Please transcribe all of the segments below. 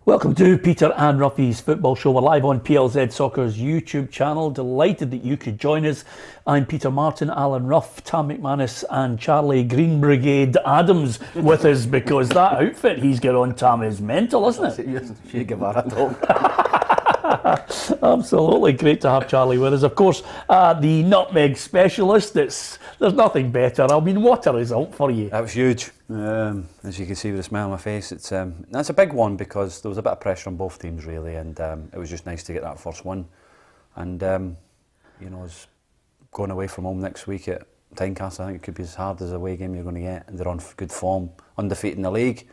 Welcome to Peter and Ruffy's Football Show. We're live on PLZ Soccer's YouTube channel. Delighted that you could join us. I'm Peter Martin, Alan Ruff, Tam McManus and Charlie Green Brigade Adams with us because that outfit he's got on, Tam, is mental, isn't it? Absolutely great to have Charlie with us. Of course, the nutmeg specialist. There's nothing better. I mean, what a result for you. That was huge. As you can see with the smile on my face, that's a big one because there was a bit of pressure on both teams really, and it was just nice to get that first one. And as going away from home next week at Tynecastle, I think it could be as hard as a away game you're going to get, and they're on good form, undefeated in the league.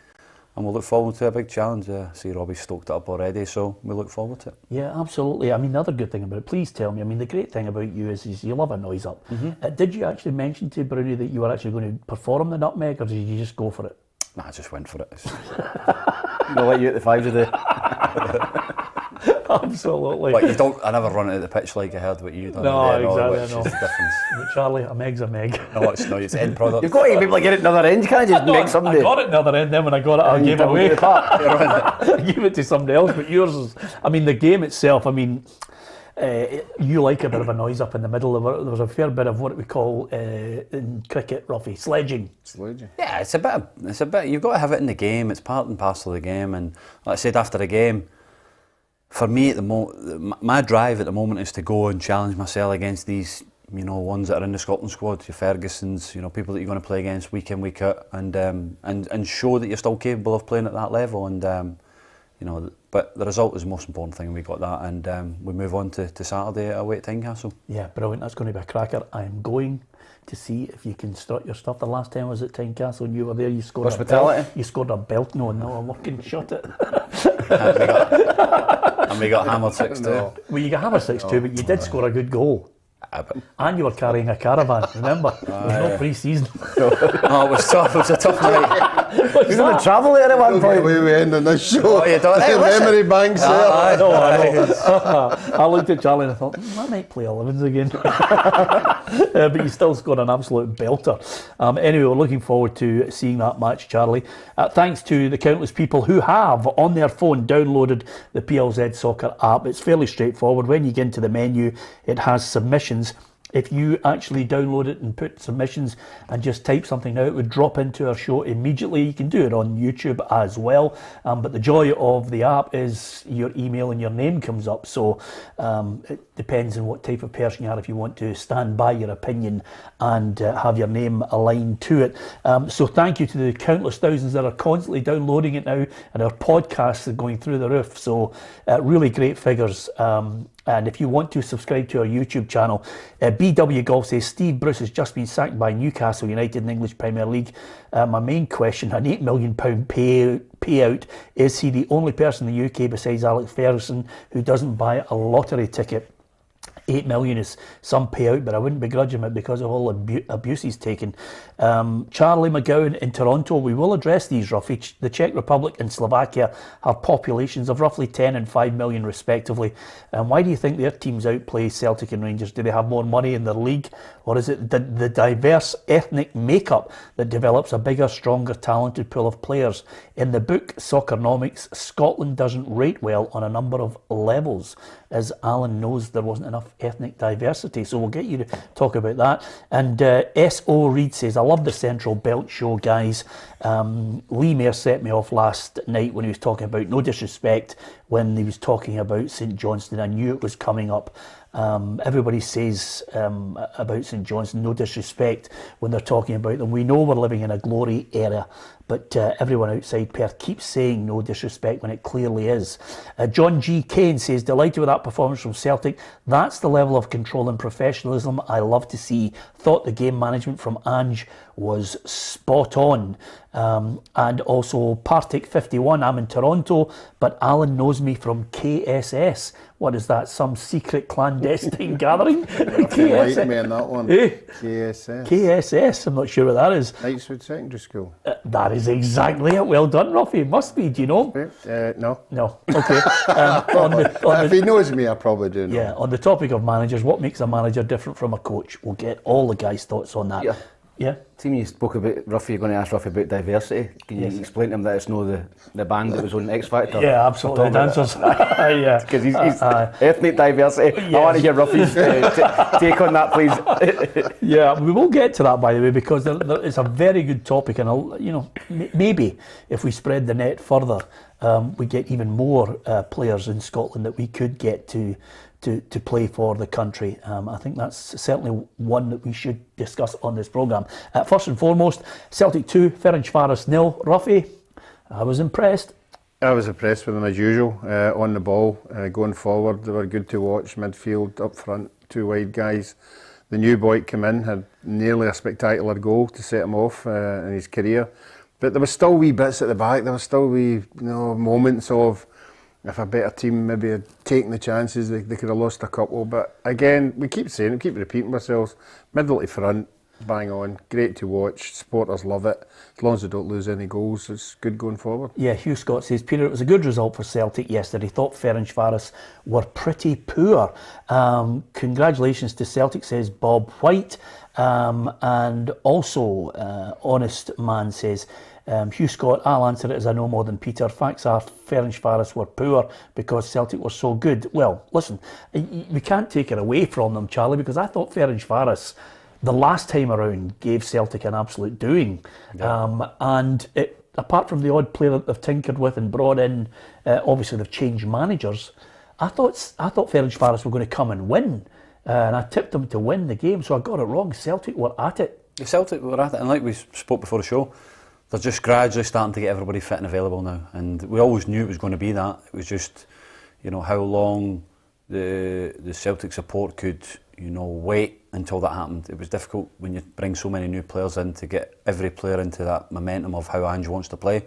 And we'll look forward to a big challenge. See, Robbie's stoked it up already, so we look forward to it. Yeah, absolutely. I mean, the other good thing about it, please tell me, I mean, the great thing about you is you love a noise up. Did you actually mention to Bruni that you were actually going to perform the nutmeg, or did you just go for it? Nah, I just went for it. I'll let you at the 5 today. Absolutely. But you don't. I never run it at the pitch like I heard what you done. No, there, exactly. Which is the difference. But Charlie, a meg's a meg. No, it's not. It's end product. You've got to be able to get it another end. You can't just make somebody. I got it another end. Then when I got it, I gave it away. I gave it to somebody else. But yours is. I mean, the game itself. I mean, you like a bit of a noise up in the middle. There was a fair bit of what we call in cricket, Ruffy, sledging. Yeah, it's a bit. You've got to have it in the game. It's part and parcel of the game. And like I said, after the game, for me at the moment, my drive at the moment is to go and challenge myself against these, ones that are in the Scotland squad, your Fergusons, people that you're going to play against week in, week out, and show that you're still capable of playing at that level. And but the result is the most important thing. We got that, and we move on to Saturday away at Tynecastle. Yeah, brilliant. That's going to be a cracker. I'm going to see if you can strut your stuff. The last time I was at Tynecastle and you were there, you scored Hospitality. a belt. You scored a belt. No, I'm working. Shut it. And we got hammered 6-2. Well, you got hammered 6-2, but you did score a good goal. And you were carrying a caravan, remember? It was not pre-season. Oh, it was tough. It was a tough night. You're going to travel there at one point. We end on this show. Oh, you don't. Hey, memory banks there. I know. I looked at Charlie and I thought, I might play 11s again. But you still scored an absolute belter. Anyway, we're looking forward to seeing that match, Charlie. Thanks to the countless people who have, on their phone, downloaded the PLZ Soccer app. It's fairly straightforward. When you get into the menu, it has submissions. If you actually download it and put submissions and just type something out, it would drop into our show immediately. You can do it on YouTube as well. But the joy of the app is your email and your name comes up. So it depends on what type of person you are if you want to stand by your opinion and have your name aligned to it. So thank you to the countless thousands that are constantly downloading it now, and our podcasts are going through the roof. So really great figures. And if you want to subscribe to our YouTube channel, BW Golf says, Steve Bruce has just been sacked by Newcastle United in the English Premier League. My main question, an £8 million payout, is he the only person in the UK besides Alex Ferguson who doesn't buy a lottery ticket? 8 million is some payout, but I wouldn't begrudge him it because of all abuse he's taken. Charlie McGowan in Toronto, we will address these, Ruffy. The Czech Republic and Slovakia have populations of roughly 10 and 5 million respectively. Why do you think their teams outplay Celtic and Rangers? Do they have more money in their league? Or is it the diverse ethnic makeup that develops a bigger, stronger, talented pool of players? In the book Soccernomics, Scotland doesn't rate well on a number of levels. As Alan knows, there wasn't enough ethnic diversity. So we'll get you to talk about that. And S.O. Reid says, I love the Central Belt show, guys. Lee Mayer set me off last night when he was talking about, no disrespect, when he was talking about St Johnstone. I knew it was coming up. Everybody says about St Johnstone, no disrespect, when they're talking about them. We know we're living in a glory era, but everyone outside Perth keeps saying no disrespect when it clearly is. John G. Kane says, delighted with that performance from Celtic. That's the level of control and professionalism I love to see. Thought the game management from Ange was spot on. And also Partick 51, I'm in Toronto, but Alan knows me from KSS. What is that? Some secret clandestine gathering? KSS. Like me on that one. KSS. KSS. I'm not sure what that is. Knightswood Secondary School. That is exactly it. Well done, Ruffy. Must be. Do you know? No. No. Okay. If he knows me, I probably do know. Yeah. On the topic of managers, what makes a manager different from a coach? We'll get all the guys' thoughts on that. Yeah. Yeah. Team, you spoke about Ruffy, you're going to ask Ruffy about diversity. Can you explain to him that it's not the band that was on X Factor? Yeah, absolutely. Dancers. Yeah. Because he's ethnic diversity. Yes. I want to hear Ruffy's take on that, please. Yeah, we will get to that, by the way, because it's a very good topic, and maybe if we spread the net further, we get even more players in Scotland that we could get to play for the country. I think that's certainly one that we should discuss on this programme. First and foremost, Celtic 2, Ferencváros 0. Ruffy, I was impressed. I was impressed with them as usual, on the ball, going forward. They were good to watch, midfield, up front, two wide guys. The new boy came in, had nearly a spectacular goal to set him off in his career. But there was still wee bits at the back, there was still wee moments of, if a better team maybe had taken the chances, they could have lost a couple. But again, we keep saying it, keep repeating ourselves. Middle to front, bang on, great to watch. Supporters love it. As long as they don't lose any goals, it's good going forward. Yeah, Hugh Scott says, Peter, it was a good result for Celtic yesterday. Thought Ferencváros were pretty poor. Congratulations to Celtic, says Bob White. And also, Honest Man says, Hugh Scott, I'll answer it as I know more than Peter. Facts are Ferencváros were poor because Celtic were so good. Well, listen, we can't take it away from them, Charlie, because I thought Ferencváros, the last time around, gave Celtic an absolute doing. Yeah. And apart from the odd player that they've tinkered with and brought in, obviously they've changed managers. I thought Ferencváros were going to come and win. And I tipped them to win the game, so I got it wrong. Celtic were at it. The Celtic were at it, and like we spoke before the show, they're just gradually starting to get everybody fit and available now. And we always knew it was going to be that. It was just, how long the Celtic support could, wait until that happened. It was difficult when you bring so many new players in to get every player into that momentum of how Ange wants to play.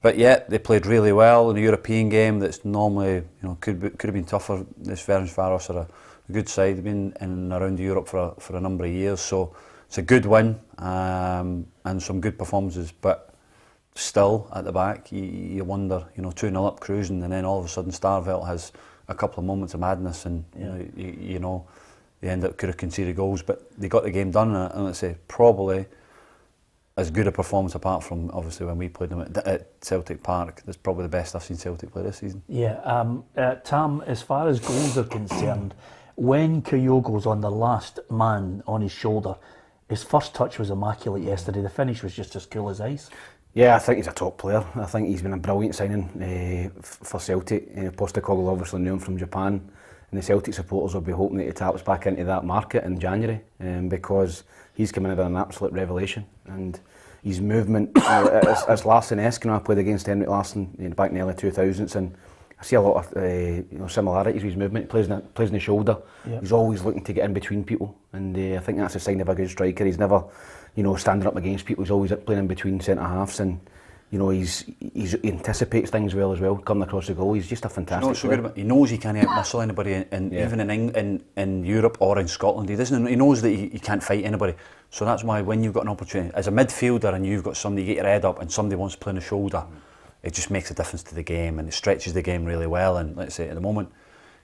But yet they played really well in a European game that's normally, could have been tougher. This Ferencváros are a good side. They've been in and around Europe for a number of years, so it's a good win and some good performances. But still, at the back, you wonder, 2-0 up cruising, and then all of a sudden Starvelt has a couple of moments of madness, and they end up could have conceded goals, but they got the game done. And let's say probably as good a performance, apart from obviously when we played them at Celtic Park. That's probably the best I've seen Celtic play this season. Yeah, Tam, as far as goals are concerned, when Kyogo's on the last man on his shoulder, his first touch was immaculate yesterday. The finish was just as cool as ice. Yeah, I think he's a top player. I think he's been a brilliant signing for Celtic. Postecoglou obviously knew him from Japan, and the Celtic supporters will be hoping that he taps back into that market in January, because he's come in as an absolute revelation, and his movement, it's Larsson-esque. I played against Henrik Larsson back in the early 2000s, and I see a lot of similarities with his movement. He plays in the shoulder. Yep. He's always looking to get in between people, and I think that's a sign of a good striker. He's never, standing up against people. He's always playing in between centre halves, and he anticipates things well as well. Coming across the goal, he's just a fantastic player. So good about, he knows he can't outmuscle anybody, even in Europe or in Scotland. He knows that he can't fight anybody. So that's why when you've got an opportunity as a midfielder and you've got somebody, you get your head up and somebody wants to play on the shoulder, it just makes a difference to the game, and it stretches the game really well. And let's say at the moment,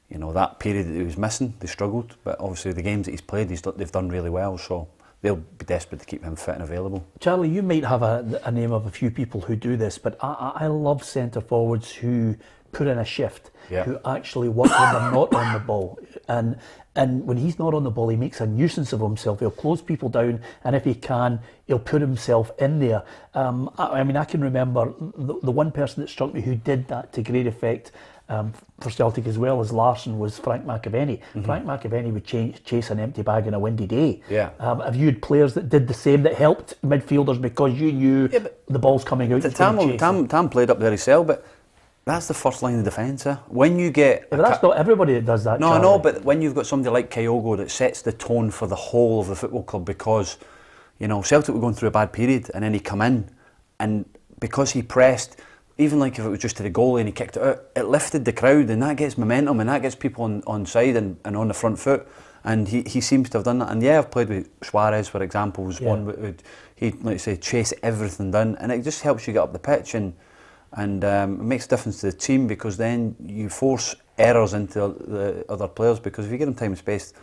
that period that he was missing, they struggled. But obviously the games that he's played, they've done really well. So they'll be desperate to keep him fit and available. Charlie, you might have a name of a few people who do this, but I love centre forwards who put in a shift, who actually work when they're not on the ball. And when he's not on the ball, he makes a nuisance of himself. He'll close people down, and if he can, he'll put himself in there. I can remember the one person that struck me who did that to great effect for Celtic as well as Larsson was Frank McAvenny. Mm-hmm. Frank McAvenny would chase an empty bag on a windy day. Yeah. Have you had players that did the same, that helped midfielders because you knew the ball's coming out? Tam played up there himself, but that's the first line of defence. When you get... Yeah, but that's not everybody that does that. No, Charlie. No, but when you've got somebody like Kyogo that sets the tone for the whole of the football club, because, Celtic were going through a bad period, and then he come in, and because he pressed, even like if it was just to the goalie and he kicked it out, it lifted the crowd, and that gets momentum, and that gets people on side and on the front foot, and he seems to have done that. And I've played with Suarez, for example, was one where he'd, like say, chase everything down, and it just helps you get up the pitch, and it makes a difference to the team, because then you force errors into the other players, because if you give them time and space,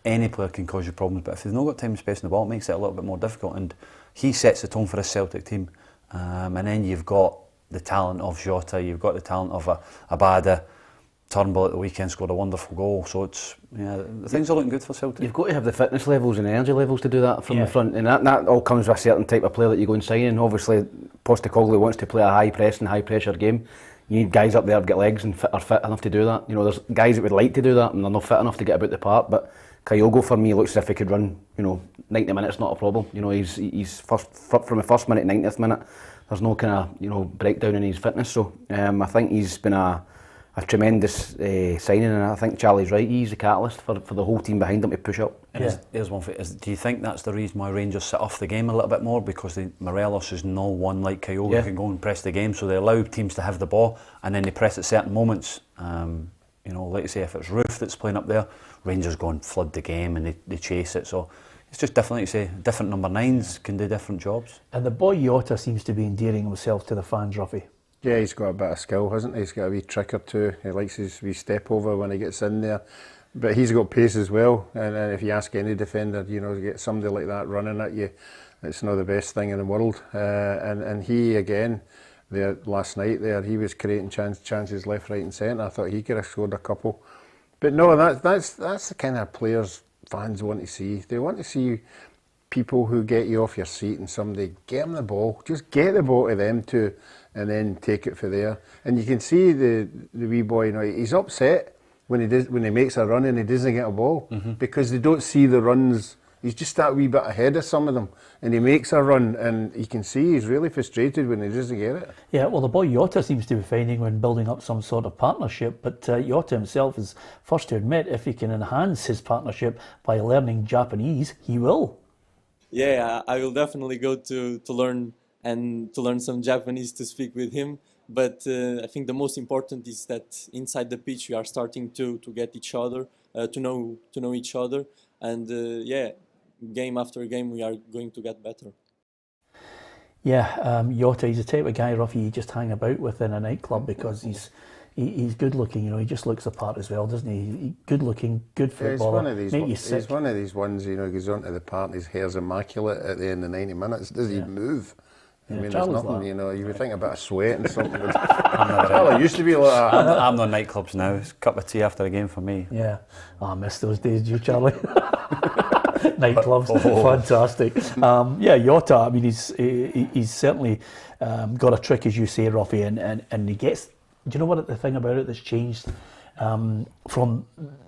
any player can cause you problems, but if they've not got time and space in the ball, it makes it a little bit more difficult. And he sets the tone for a Celtic team. And then you've got the talent of Jota, you've got the talent of Abada. Turnbull at the weekend scored a wonderful goal, so it's things are looking good for Celtic. You've got to have the fitness levels and energy levels to do that from the front, and that all comes with a certain type of player that you go and sign in. Obviously, Postecoglou wants to play a high press and high pressure game. You need guys up there that get legs and are fit enough to do that. You know, there's guys that would like to do that and they're not fit enough to get about the park. But Kyogo for me looks as if he could run, 90 minutes, not a problem. He's from the first minute, 90th minute. There's no kind of breakdown in his fitness. So I think he's been a tremendous signing, and I think Charlie's right. He's the catalyst for the whole team behind him to push up. And there's one for do you think that's the reason why Rangers sit off the game a little bit more, because Morelos is no one like Kyogo who can go and press the game, so they allow teams to have the ball and then they press at certain moments. Like I say, if it's Roof that's playing up there, Rangers go and flood the game and they chase it. So it's just different, like you say, different number 9s can do different jobs. And the boy Jota seems to be endearing himself to the fans, Ruffy. Yeah, he's got a bit of skill, hasn't he? He's got a wee trick or two. He likes his wee step over when he gets in there. But he's got pace as well. And if you ask any defender, to get somebody like that running at you, it's not the best thing in the world. And he, again, there last night he was creating chances left, right and centre. I thought he could have scored a couple. But no, that's the kind of players fans want to see. They want to see people who get you off your seat and somebody get them the ball. Just get the ball to them too, and then take it for there. And you can see the wee boy, he's upset when he makes a run and he doesn't get a ball, because they don't see the runs. He's just that wee bit ahead of some of them, and he makes a run, and you can see he's really frustrated when he doesn't get it. Yeah, well, the boy Jota seems to be finding when building up some sort of partnership, but Jota himself is first to admit if he can enhance his partnership by learning Japanese, he will. Yeah, I will definitely go to learn some Japanese to speak with him. But I think the most important is that inside the pitch we are starting to get each other, to know each other, and game after game we are going to get better. Yeah, Jota, he's the type of guy, Ruffy, you just hang about with in a nightclub because he's good looking. He just looks the part as well, doesn't he? Good looking, good footballer. He's one of these ones, he goes onto the park, his hair's immaculate at the end of 90 minutes, doesn't even move. I mean, there's nothing, you would think about a sweat and something. It used to be like that. I'm not nightclubs now. It's a cup of tea after a game for me. Yeah. I miss those days, you, Charlie. Nightclubs, fantastic. Jota, I mean, he's certainly got a trick, as you say, Ruffy, and he gets... Do you know what the thing about it that's changed from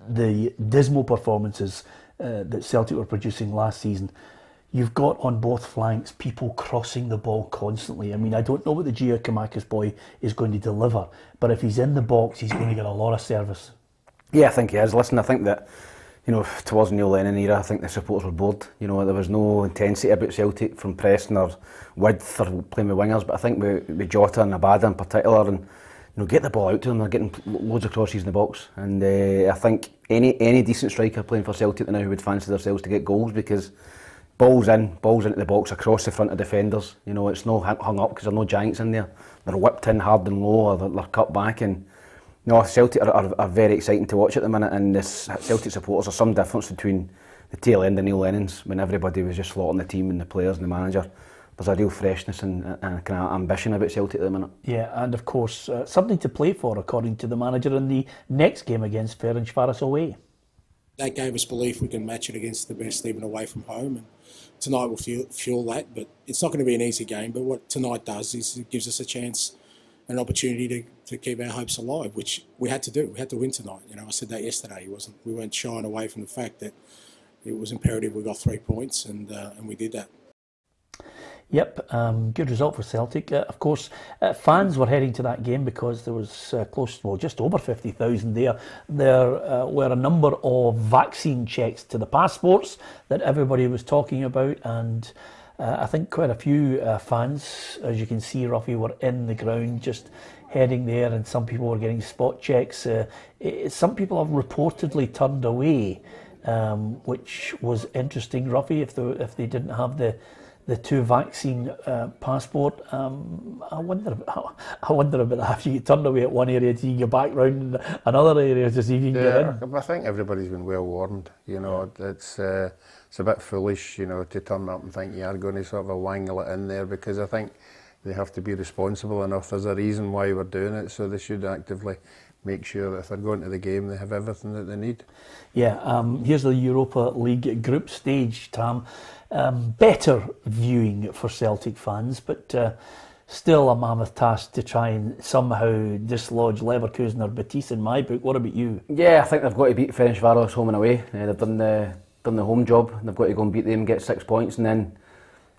the dismal performances that Celtic were producing last season? You've got on both flanks people crossing the ball constantly. I mean, I don't know what the Giacomakis boy is going to deliver, but if he's in the box, he's going to get a lot of service. Yeah, I think he is. Listen, I think that, towards the Neil Lennon era, I think the supporters were bored. There was no intensity about Celtic from pressing or width or playing with wingers, but I think with Jota and Abada in particular, and get the ball out to them. They're getting loads of crosses in the box, and I think any decent striker playing for Celtic now would fancy themselves to get goals, because balls into the box across the front of defenders. It's no hung up because there are no giants in there. They're whipped in hard and low, or they're cut back, and Celtic are very exciting to watch at the minute. And the Celtic supporters, are some difference between the tail end of Neil Lennon's, when everybody was just slaughtering the team and the players and the manager. There's a real freshness and kind of ambition about Celtic at the minute. Yeah, and of course, something to play for, according to the manager, in the next game against Ferencvaros away. That gave us belief we can match it against the best, even away from home. And tonight will fuel that, but it's not going to be an easy game. But what tonight does is it gives us a chance, an opportunity to keep our hopes alive, which we had to do. We had to win tonight. I said that yesterday. We weren't shying away from the fact that it was imperative we got 3 points, and we did that. Yep, good result for Celtic. Of course, fans were heading to that game because there was just over 50,000 there. There were a number of vaccine checks to the passports that everybody was talking about, and I think quite a few fans, as you can see, Ruffy, were in the ground just heading there, and some people were getting spot checks. Some people have reportedly turned away, which was interesting, Ruffy, if they didn't have the 2 vaccine passport. I wonder about that. If you get turned away at one area, do you go back round in another area to see if you can get in? I think everybody's been well warned. It's it's a bit foolish, you know, to turn up and think you are going to sort of wangle it in there, because I think they have to be responsible enough. There's a reason why we're doing it, so they should actively make sure that if they're going to the game, they have everything that they need. Yeah, here's the Europa League group stage, Tam. Better viewing for Celtic fans, but still a mammoth task to try and somehow dislodge Leverkusen or Betis in my book. What about you? Yeah, I think they've got to beat Ferencváros home and away. They've done the home job. They've got to go and beat them, get 6 points, and then,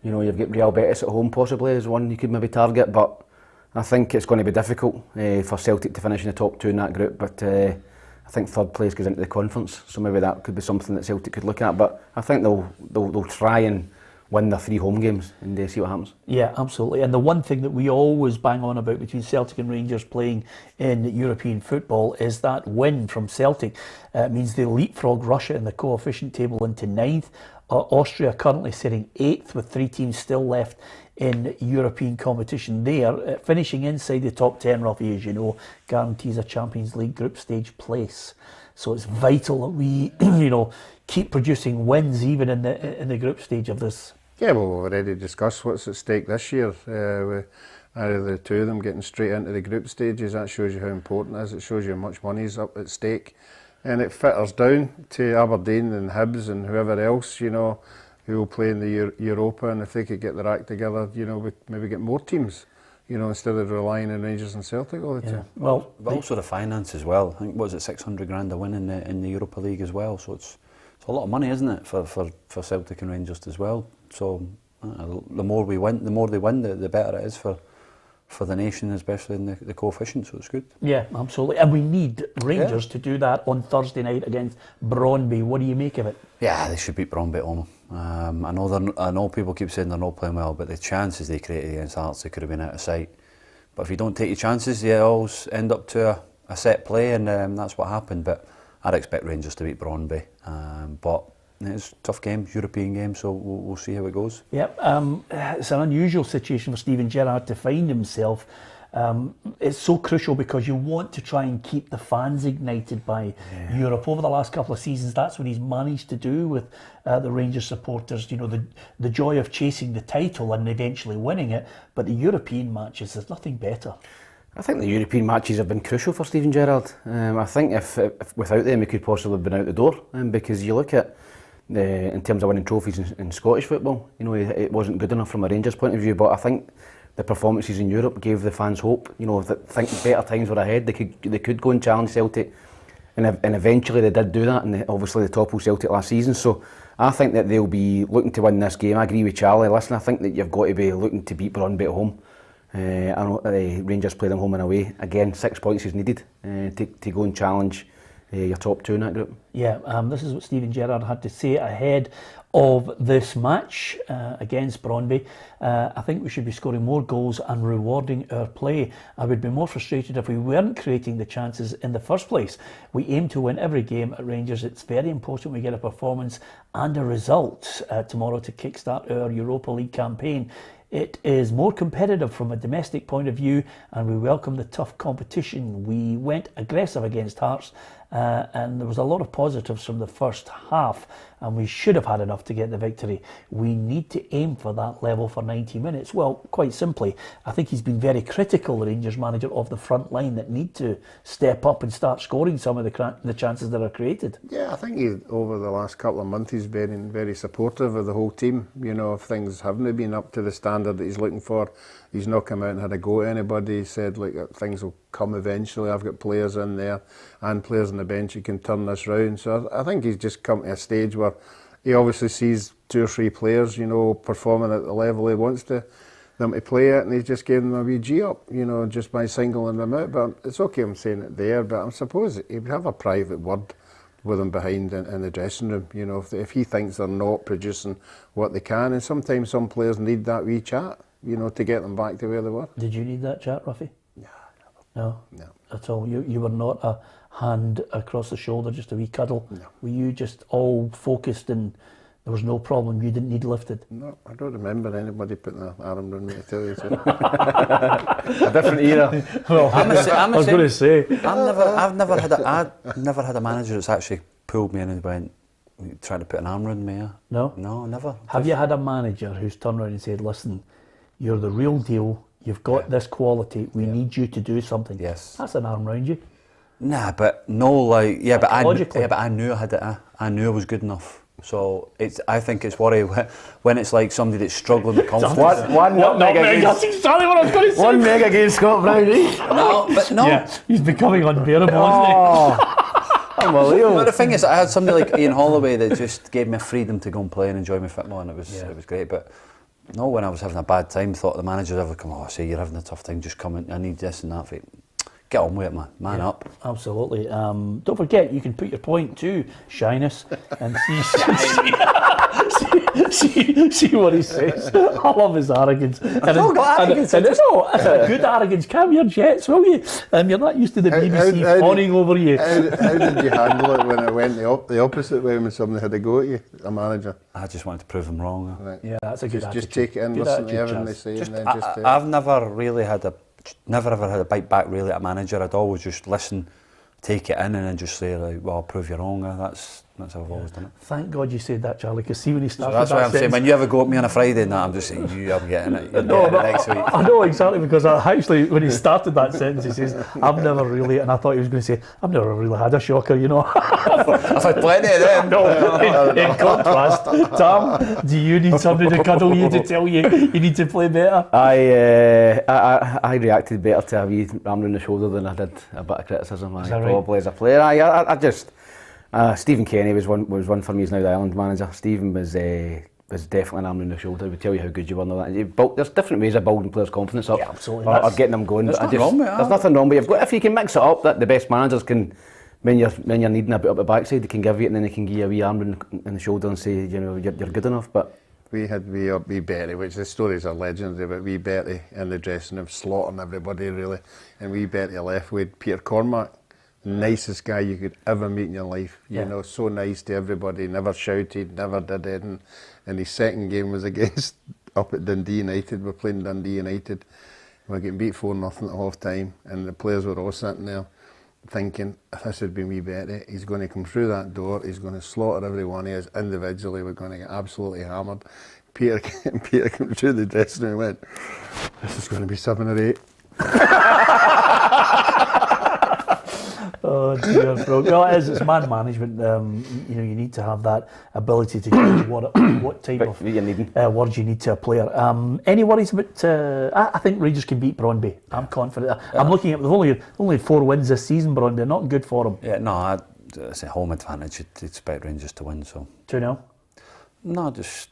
you know, you've got Real Betis at home possibly as one you could maybe target, but I think it's going to be difficult for Celtic to finish in the top 2 in that group, but I think third place goes into the conference, so maybe that could be something that Celtic could look at, but I think they'll try and win their 3 home games and see what happens. Yeah, absolutely. And the one thing that we always bang on about between Celtic and Rangers playing in European football is that win from Celtic means they leapfrog Russia in the coefficient table into 9th. Austria currently sitting 8th with 3 teams still left in European competition there. Finishing inside the top 10, Ruffy, as you know, guarantees a Champions League group stage place. So it's vital that we, you know, keep producing wins even in the group stage of this. Yeah, well, we've already discussed what's at stake this year. With either the 2 of them getting straight into the group stages, that shows you how important it is. It shows you how much money's up at stake. And it filters down to Aberdeen and Hibs and whoever else, you know, who will play in the Europa, and if they could get their act together, you know, we maybe get more teams, you know, instead of relying on Rangers and Celtic all the time. Well, but also the finance as well. I think, what was it, 600 grand a win in the Europa League as well, so it's a lot of money, isn't it, for Celtic and Rangers as well. So the more we win, the more they win, the better it is for the nation, especially in the coefficient, so it's good. Yeah, absolutely. And we need Rangers to do that on Thursday night against Brøndby. What do you make of it? Yeah, they should beat Brøndby at home. I know people keep saying they're not playing well, but the chances they created against Hearts, they could have been out of sight. But if you don't take your chances, you always end up to a set play, and that's what happened. But I'd expect Rangers to beat Brøndby. But it's a tough game, European game, so we'll see how it goes. Yep, it's an unusual situation for Steven Gerrard to find himself. It's so crucial because you want to try and keep the fans ignited by Europe. Over the last couple of seasons, that's what he's managed to do with the Rangers supporters. You know, the joy of chasing the title and eventually winning it. But the European matches, there's nothing better. I think the European matches have been crucial for Steven Gerrard. I think if without them, he could possibly have been out the door. Because you look at in terms of winning trophies in Scottish football, you know, it wasn't good enough from a Rangers point of view. But I think the performances in Europe gave the fans hope. You know, that think better times were ahead. They could go and challenge Celtic, and eventually they did do that. And obviously they toppled Celtic last season. So I think that they'll be looking to win this game. I agree with Charlie. Listen, I think that you've got to be looking to beat Brøndby at home. I know Rangers play them home and away. Again, 6 points is needed to go and challenge your top 2 in that group. Yeah, this is what Steven Gerrard had to say ahead of this match against Brøndby. I think we should be scoring more goals and rewarding our play. I would be more frustrated if we weren't creating the chances in the first place. We aim to win every game at Rangers. It's very important we get a performance and a result tomorrow to kickstart our Europa League campaign. It is more competitive from a domestic point of view, and we welcome the tough competition. We went aggressive against Hearts, and there was a lot of positives from the first half, and we should have had enough to get the victory. We need to aim for that level for 90 minutes. Well, quite simply, I think he's been very critical, the Rangers manager, of the front line that need to step up and start scoring some of the chances that are created. Yeah, I think over the last couple of months he's been very supportive of the whole team. You know, if things haven't been up to the standard that he's looking for, he's not come out and had a go at anybody. He said, like, things will come eventually. I've got players in there and players on the bench who can turn this round. So I think he's just come to a stage where he obviously sees 2 or 3 players, you know, performing at the level he wants them to play at, and he's just giving them a wee G up, you know, just by singling them out. But it's okay I'm saying it there, but I suppose he would have a private word with them behind in the dressing room, you know, if he thinks they're not producing what they can. And sometimes some players need that wee chat, you know, to get them back to where they were. Did you need that chat, Ruffy? No. No? At all? You were not a hand across the shoulder, just a wee cuddle? No. Were you just all focused and there was no problem, you didn't need lifted? No, I don't remember anybody putting their arm around me, to tell you the truth. A different era. Well, I was going to say, I've never had a manager that's actually pulled me in and went, trying to put an arm around me. No? No, never. Have you had a manager who's turned around and said, listen, you're the real deal, you've got this quality, we need you to do something? Yes. That's an arm around you. Nah, but no, like, but I knew I had it. I knew I was good enough. So I think it's worry when it's like somebody that's struggling with confidence. One meg against exactly what I was going to say. 1 meg against Scott Brown. No, but no. Yeah, he's becoming unbearable, isn't he? Unbelievable. But the thing is, I had somebody like Ian Holloway that just gave me freedom to go and play and enjoy my football, and it was great. But no, when I was having a bad time, thought the manager ever come, I say you're having a tough time, just come in, I need this and that. Get on with it, man up. Absolutely. Don't forget, you can put your point to Shyness and see what he says. I love his arrogance. It's a good arrogance. Calm your jets, will you? You're not used to the BBC fawning over you. How did you handle it when it went the opposite way when somebody had a go at you, a manager? I just wanted to prove him wrong. Right. Yeah, that's a good attitude. Just take it in, good listen to attitude, everything they say, and then just... I've never really never ever had a bite back really at a manager. I'd always just listen, take it in, and then just say like, well, I'll prove you wrong. That's how I've always done it. Thank God you said that, Charlie, because see when he started So that's why I'm saying, sentence, when you ever go at me on a Friday and that, I'm just saying, I'm getting it. You're getting it next week. I know exactly, because actually when he started that sentence he says, I've never really, and I thought he was going to say, I've never really had a shocker, you know. I've had plenty of them. No, in contrast, Tam, do you need somebody to cuddle you to tell you you need to play better? I reacted better to a wee arm around the shoulder than I did a bit of criticism. Probably as a player. I just Stephen Kenny was one for me. He's now the Ireland manager. Stephen was definitely an arm around the shoulder. He would tell you how good you were and all that. There's different ways of building players' confidence up, absolutely, or getting them going. There's nothing wrong with There's nothing wrong, but if you can mix it up, that the best managers can. When you're needing a bit up the backside, they can give you it, and then they can give you a wee arm in the shoulder and say, you know, you're good enough. But we had wee Betty, which the stories are legendary, but wee Betty in the dressing room slaughtering everybody really, and wee Betty left with Peter Cormack, nicest guy you could ever meet in your life. You know, so nice to everybody, never shouted, never did anything. And his second game was against up at Dundee United. We're playing Dundee United. We're getting beat 4-0 at half time, and the players were all sitting there thinking, if this had been wee Betty, he's going to come through that door, he's going to slaughter every one of us individually, we're going to get absolutely hammered. Peter came through the dressing room and went, this is going to be 7 or 8. Oh dear, bro. Well, it's man management. You know, you need to have that ability to gauge what type of words you need to a player. Any worries about? I think Rangers can beat Brøndby. I'm confident. I'm looking at they've only 4 wins this season. Brøndby, not good for them. Yeah, no, it's a home advantage. You'd expect Rangers to win. So 2-0. No, just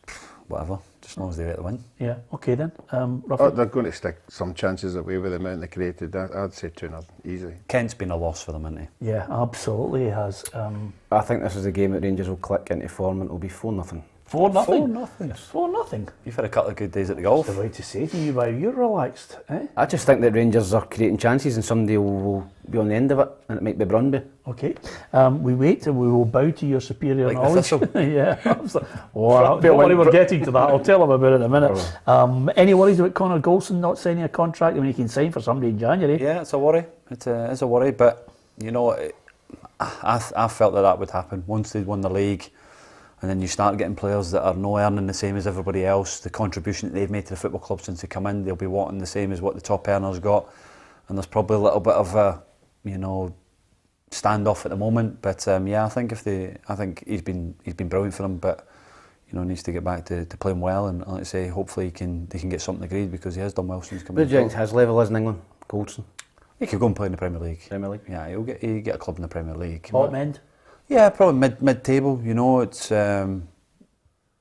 whatever. Just as long as they get the win. Yeah. Okay then. They're going to stick some chances away with the amount they created. I'd say 2-0 easily. Kent's been a loss for them, hasn't he? Yeah, absolutely he has. I think this is a game that Rangers will click into form and it'll be 4-0. 4-0. 4-0. 4-0 You've had a couple of good days at the golf. That's the way to say to you, why you're relaxed. Eh? I just think that Rangers are creating chances and somebody will be on the end of it, and it might be Brøndby. Okay. We wait and we will bow to your superior Like knowledge. the Yeah. Don't worry, we're getting to that. I'll tell them about it in a minute. Any worries about Connor Golson not signing a contract? I mean, he can sign for somebody in January. Yeah, it's a worry. It's a worry, but you know, I felt that would happen once they'd won the league. And then you start getting players that are no earning the same as everybody else. The contribution that they've made to the football club since they come in, they'll be wanting the same as what the top earners got. And there's probably a little bit of a, you know, standoff at the moment. But yeah, I think he's been brilliant for them. But you know, needs to get back to playing well. And like I say, hopefully they can get something agreed because he has done well since coming. Where do you think his level is in England, Goldson? He could go and play in the Premier League. Premier League. Yeah, he'll get a club in the Premier League. Bottom end. Yeah, probably mid-table. You know, it's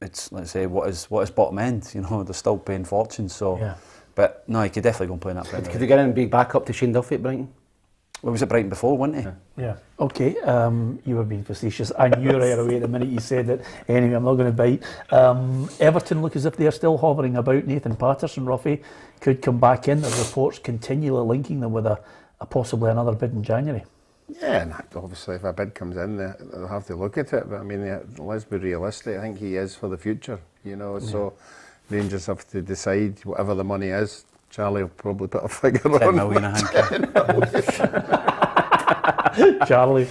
let's say what is bottom end. You know, they're still paying fortunes. So, yeah. But no, he could definitely go and play in that Premier League. Could he get in and be back up to Shane Duffy at Brighton? Well, was at Brighton before, wasn't he? Yeah. Okay. You were being facetious. I knew right away the minute you said it. Anyway, I'm not going to bite. Everton look as if they're still hovering about. Nathan Patterson, Ruffy, could come back in. There's reports continually linking them with a possibly another bid in January. Yeah, and obviously if a bid comes in, they'll have to look at it. But I mean, let's be realistic. I think he is for the future, you know. Yeah. So Rangers have to decide whatever the money is. Charlie will probably put a figure on. 10 million, I think. Charlie.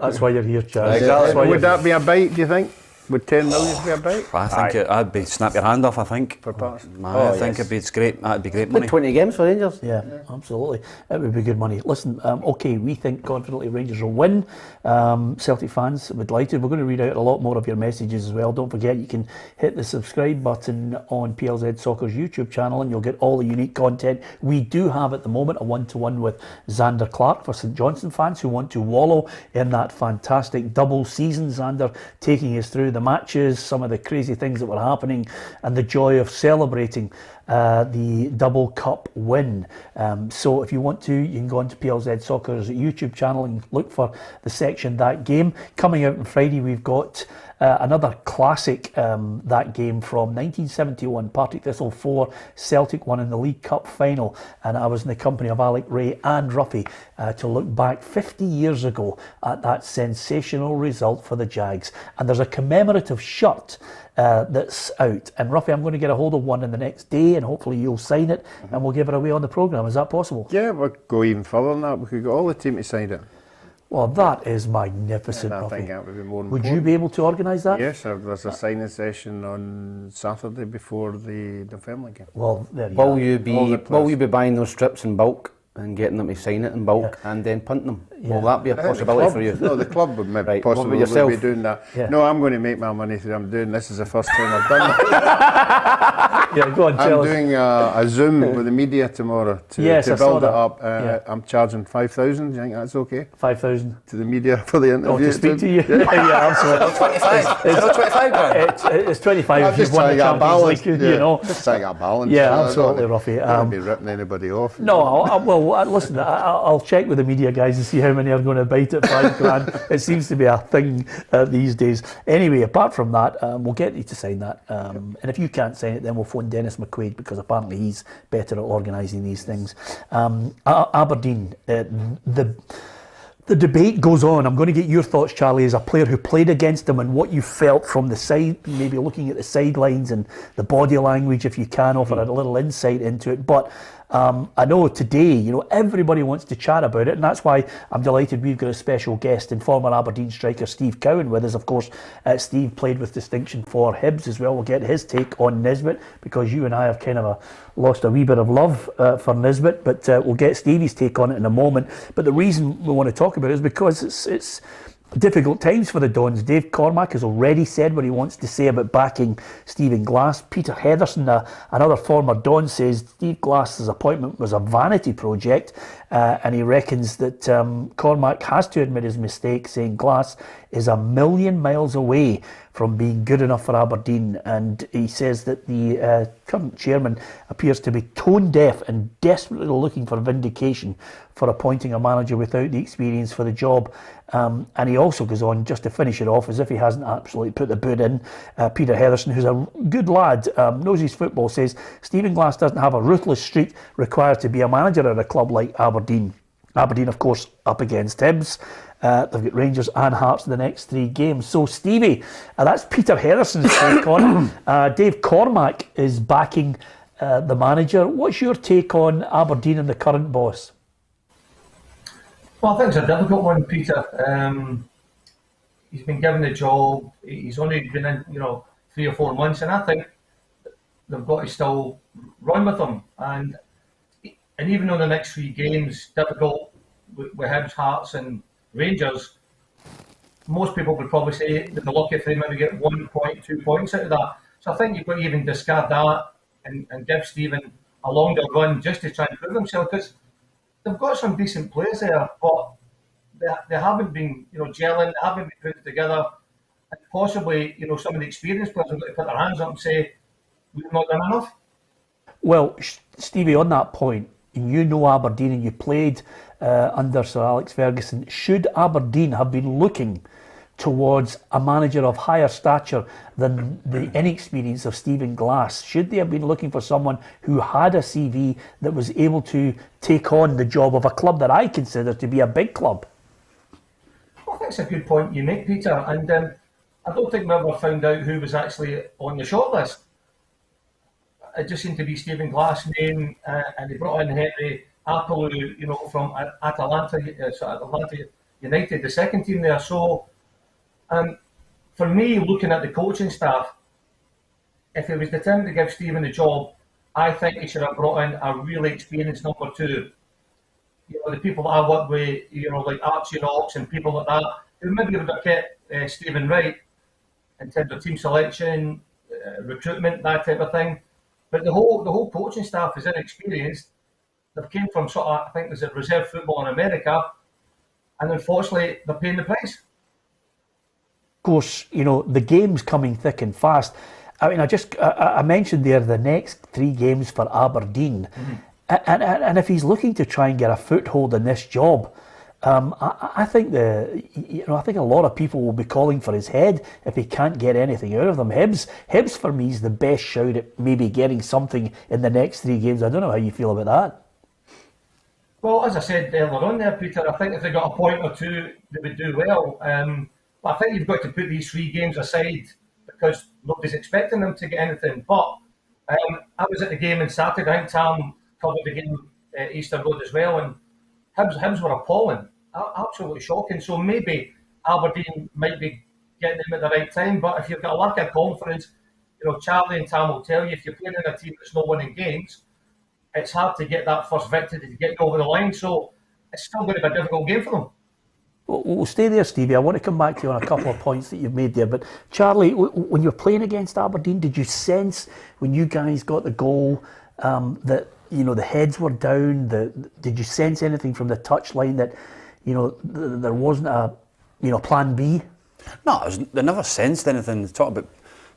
That's why you're here, Chaz. Exactly. That's why Would you're that be a bite, do you think? Would 10 million be a bite? I think I'd be snap your hand off. I think. For parts? I think it's great. That'd be great money. 20 games for Rangers. Yeah, absolutely. It would be good money. Listen, okay, we think confidently Rangers will win. Celtic fans, we're delighted. We're going to read out a lot more of your messages as well. Don't forget, you can hit the subscribe button on PLZ Soccer's YouTube channel and you'll get all the unique content. We do have at the moment a one-to-one with Xander Clark for St Johnstone fans who want to wallow in that fantastic double season. Xander taking us through the matches, some of the crazy things that were happening, and the joy of celebrating the double cup win. So if you want to, you can go onto PLZ Soccer's YouTube channel and look for the section That Game. Coming out on Friday, we've got another classic, That Game from 1971, Partick Thistle 4, Celtic 1 in the League Cup final. And I was in the company of Alec Ray and Ruffy to look back 50 years ago at that sensational result for the Jags. And there's a commemorative shirt that's out. And Ruffy, I'm going to get a hold of one in the next day and hopefully you'll sign it and we'll give it away on the programme. Is that possible? Yeah, we'll go even further than that. We could get all the team to sign it. Well, that is magnificent, And I Ruffy. think that would be more Would important. you be able to organise that? Yes, there's a signing session on Saturday before the family game. Well, there you Will are. you All the be buying those strips in bulk and getting them to sign it in bulk and then punting them? Will that be a possibility for you? No, the club would maybe Right, what about possibly yourself? be doing that. Yeah. No, I'm going to make my money through. I'm doing this is the first time I've done that. Yeah, go on, I'm tell us. doing a Zoom with the media tomorrow to Yes, I saw build it that. up. Yeah. I'm charging 5,000. Do you think that's okay 5,000. to the media for the interview? Oh, to speak to you? Yeah, absolutely. 25. It's not 25 grand. It's 25 I'm if you've just won trying the to get a Champions balance. League, Yeah, you know. just trying to get a balance. Yeah, I don't absolutely, wanna- Ruffy. I don't wanna be ripping anybody off. No, listen, I'll check with the media guys and see how many are going to bite at 5 grand. It seems to be a thing these days. Anyway, apart from that, we'll get you to sign that. And if you can't sign it, then we'll phone Dennis McQuaid because apparently he's better at organising these things. Aberdeen, the debate goes on. I'm going to get your thoughts, Charlie, as a player who played against them and what you felt from the side, maybe looking at the sidelines and the body language, if you can offer a little insight into it. But I know today, everybody wants to chat about it, and that's why I'm delighted we've got a special guest and former Aberdeen striker Steve Cowan with us. Of course, Steve played with distinction for Hibs as well. We'll get his take on Nisbet because you and I have kind of lost a wee bit of love for Nisbet, but we'll get Stevie's take on it in a moment. But the reason we want to talk about it is because it's difficult times for the Dons. Dave Cormack has already said what he wants to say about backing Stephen Glass. Peter Heatherson, another former Don, says Steve Glass's appointment was a vanity project, and he reckons that Cormack has to admit his mistake, saying Glass is a million miles away from being good enough for Aberdeen. And he says that the current chairman appears to be tone deaf and desperately looking for vindication for appointing a manager without the experience for the job. And he also goes on, just to finish it off, as if he hasn't absolutely put the boot in, Peter Heatherson, who's a good lad, knows his football, says Stephen Glass doesn't have a ruthless streak required to be a manager at a club like Aberdeen. Aberdeen, of course, up against Hibs. They've got Rangers and Hearts in the next 3 games. So, Stevie, that's Peter Heatherson's take on it. Dave Cormack is backing the manager. What's your take on Aberdeen and the current boss? Well, I think it's a difficult one, Peter. He's been given the job. He's only been in, 3 or 4 months, and I think they've got to still run with him. And even though the next 3 games difficult with Hibs, Hearts, and Rangers, most people would probably say they'd be lucky if they maybe get 1 point, 2 points out of that. So I think you've got to even discard that and give Stephen a longer run just to try and prove himself, because they've got some decent players there, but they haven't been, gelling, they haven't been put together, and possibly, some of the experienced players have got to put their hands up and say, we've not done enough. Well, Stevie, on that point, you know Aberdeen and you played under Sir Alex Ferguson. Should Aberdeen have been looking towards a manager of higher stature than the inexperience of Stephen Glass? Should they have been looking for someone who had a CV that was able to take on the job of a club that I consider to be a big club? I think it's a good point you make, Peter, and I don't think we ever found out who was actually on the shortlist. It just seemed to be Stephen Glass' name, and they brought in Henry Apple, from Atalanta United, the second team there. So for me, looking at the coaching staff, if it was determined to give Stephen the job, I think he should have brought in a really experienced number two. You know, the people that I work with, you know, like Archie Knox and people like that, who maybe would have kept Stephen right in terms of team selection, recruitment, that type of thing. But the whole coaching staff is inexperienced. They've came from sort of, I think there's a reserve football in America, and unfortunately they're paying the price. Of course, you know, the game's coming thick and fast. I mean, I mentioned there the next 3 games for Aberdeen. And if he's looking to try and get a foothold in this job, I think I think a lot of people will be calling for his head if he can't get anything out of them. Hibs for me is the best shout at maybe getting something in the next 3 games. I don't know how you feel about that. Well, as I said earlier on there, Peter, I think if they got a point or two, they would do well. But I think you've got to put these 3 games aside because nobody's expecting them to get anything. But I was at the game on Saturday. I think Tam covered the game at Easter Road as well, and Hibs were appalling, absolutely shocking. So maybe Aberdeen might be getting them at the right time. But if you've got a lack of confidence, you know, Charlie and Tam will tell you, if you're playing in a team that's not winning games, it's hard to get that first victory to get you over the line. So it's still going to be a difficult game for them. We'll stay there, Stevie. I want to come back to you on a couple of points that you've made there. But Charlie, when you were playing against Aberdeen, did you sense when you guys got the goal that, you know, the heads were down? Did you sense anything from the touchline that, you know, there wasn't a, you know, plan B? No, they never sensed anything. Talk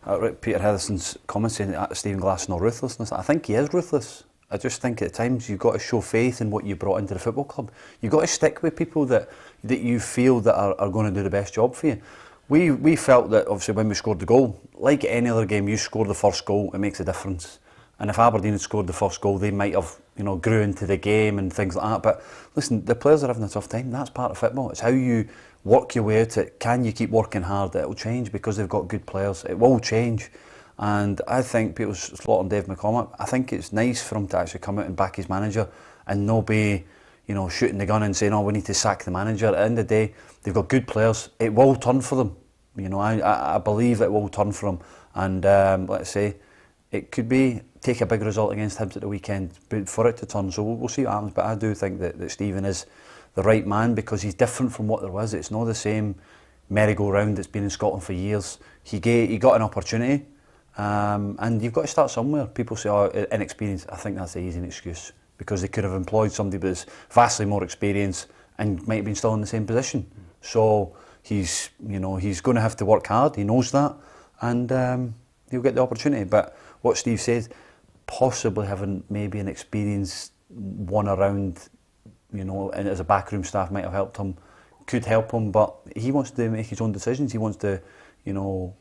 about Peter Hedison's comments saying that Stephen Glass is not ruthlessness. I think he is ruthless. I just think at times you've got to show faith in what you brought into the football club. You've got to stick with people that you feel that are going to do the best job for you. We felt that obviously when we scored the goal, like any other game, you score the first goal, it makes a difference. And if Aberdeen had scored the first goal, they might have, you know, grew into the game and things like that. But listen, the players are having a tough time. That's part of football. It's how you work your way out it. Can you keep working hard? It'll change because they've got good players. It will change. And I think people slaughtering Dave McCormack, I think it's nice for him to actually come out and back his manager and not be, you know, shooting the gun and saying, oh, we need to sack the manager. At the end of the day, they've got good players. It will turn for them. You know, I believe it will turn for them. And let's say, it could be take a big result against Hibs at the weekend but for it to turn. So we'll see what happens. But I do think that Stephen is the right man because he's different from what there was. It's not the same merry-go-round that's been in Scotland for years. He got an opportunity. And you've got to start somewhere. People say, oh, inexperienced. I think that's the easy excuse because they could have employed somebody that's vastly more experienced and might have been still in the same position. So he's going to have to work hard. He knows that, and he'll get the opportunity. But what Steve said, possibly having maybe an experienced one around, you know, and as a backroom staff might have helped him, could help him. But he wants to make his own decisions. He wants to, you know,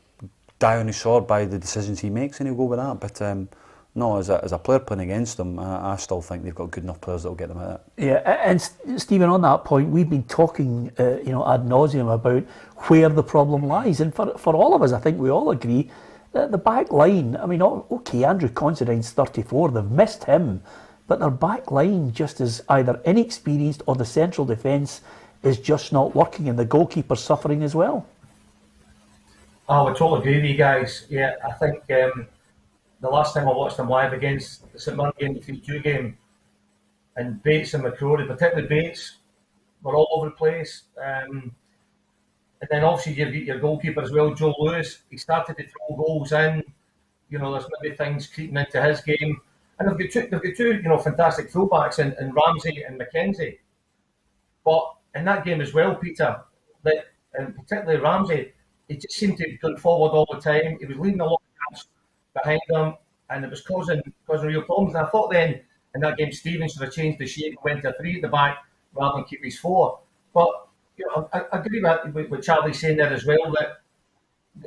die on his sword by the decisions he makes, and he'll go with that. But no, as a player playing against them, I still think they've got good enough players that will get them out of it. Yeah, and Stephen, on that point, we've been talking, you know, ad nauseum about where the problem lies, and for all of us, I think we all agree that the back line. I mean, okay, Andrew Considine's 34; they've missed him, but their back line just is either inexperienced or the central defence is just not working, and the goalkeeper's suffering as well. I would totally agree with you guys. Yeah, I think the last time I watched them live against the St Mirren game, the 3-2 game, and Bates and McCrory, particularly Bates, were all over the place. And then obviously you've got your goalkeeper as well, Joe Lewis. He started to throw goals in. You know, there's maybe things creeping into his game. And they've got two you know, fantastic fullbacks in Ramsey and McKenzie. But in that game as well, Peter, and particularly Ramsey, he just seemed to go forward all the time. He was leaving a lot of gaps behind him, and it was causing real problems. And I thought then in that game, Stephen should have changed the shape and went to 3 at the back rather than keep his 4. But you know, I agree with Charlie saying there as well that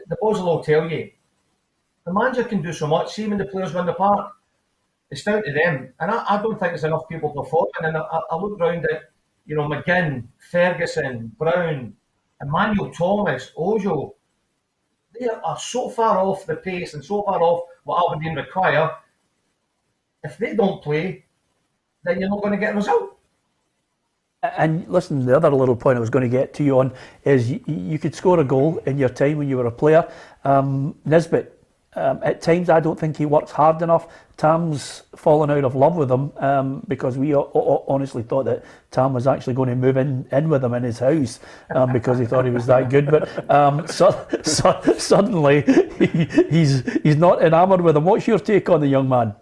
the boys will all tell you the manager can do so much. See when the players run the park, it's down to them. And I don't think there's enough people performing. And I look round at, you know, McGinn, Ferguson, Brown, Emmanuel Thomas, Ojo. They are so far off the pace and so far off what Aberdeen require. If they don't play, then you're not going to get a result. And listen, the other little point I was going to get to you on is you could score a goal in your time when you were a player. Nisbet, at times I don't think he works hard enough. Tam's fallen out of love with him because we honestly thought that Tam was actually going to move in with him in his house because he thought he was that good. But suddenly he's not enamoured with him. What's your take on the young man?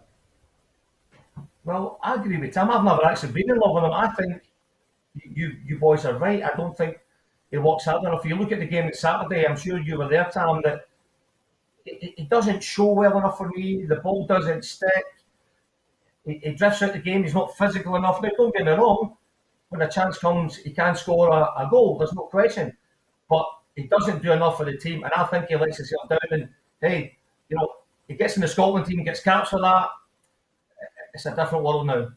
Well, I agree with Tim. I've never actually been in love with him. I think you boys are right. I don't think he works hard enough. If you look at the game on Saturday, I'm sure you were there, Tam, that it doesn't show well enough for me. The ball doesn't stick. He drifts out the game. He's not physical enough. Now, don't get me wrong. When a chance comes, he can score a goal. There's no question. But he doesn't do enough for the team. And I think he lets himself down. And, hey, he gets in the Scotland team, gets caps for that. It's a different world now.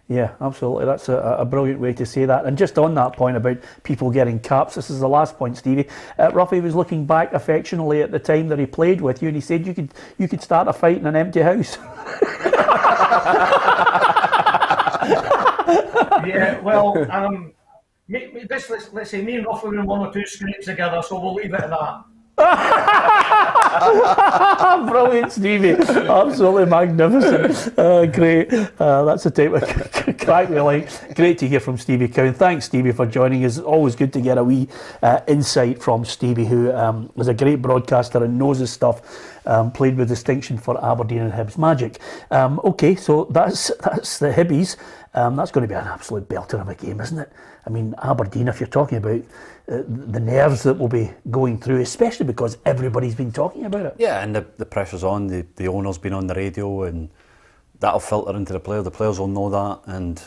Yeah, absolutely. That's a brilliant way to say that. And just on that point about people getting caps, this is the last point, Stevie. Ruffy was looking back affectionately at the time that he played with you, and he said you could start a fight in an empty house. Yeah, well, let's say me and Ruffy were in 1 or 2 scrapes together, so we'll leave it at that. Brilliant, Stevie. Absolutely magnificent. Great. That's the type of crack we like. Great to hear from Stevie Cowan. Thanks, Stevie, for joining us. Always good to get a wee insight from Stevie, who is a great broadcaster and knows his stuff. Played with distinction for Aberdeen and Hibs Magic. Okay, so that's the Hibbies. That's going to be an absolute belter of a game, isn't it? I mean, Aberdeen, if you're talking about the nerves that will be going through, especially because everybody's been talking about it. Yeah, and the pressure's on. The owner's been on the radio, and that'll filter into the player. The players will know that, and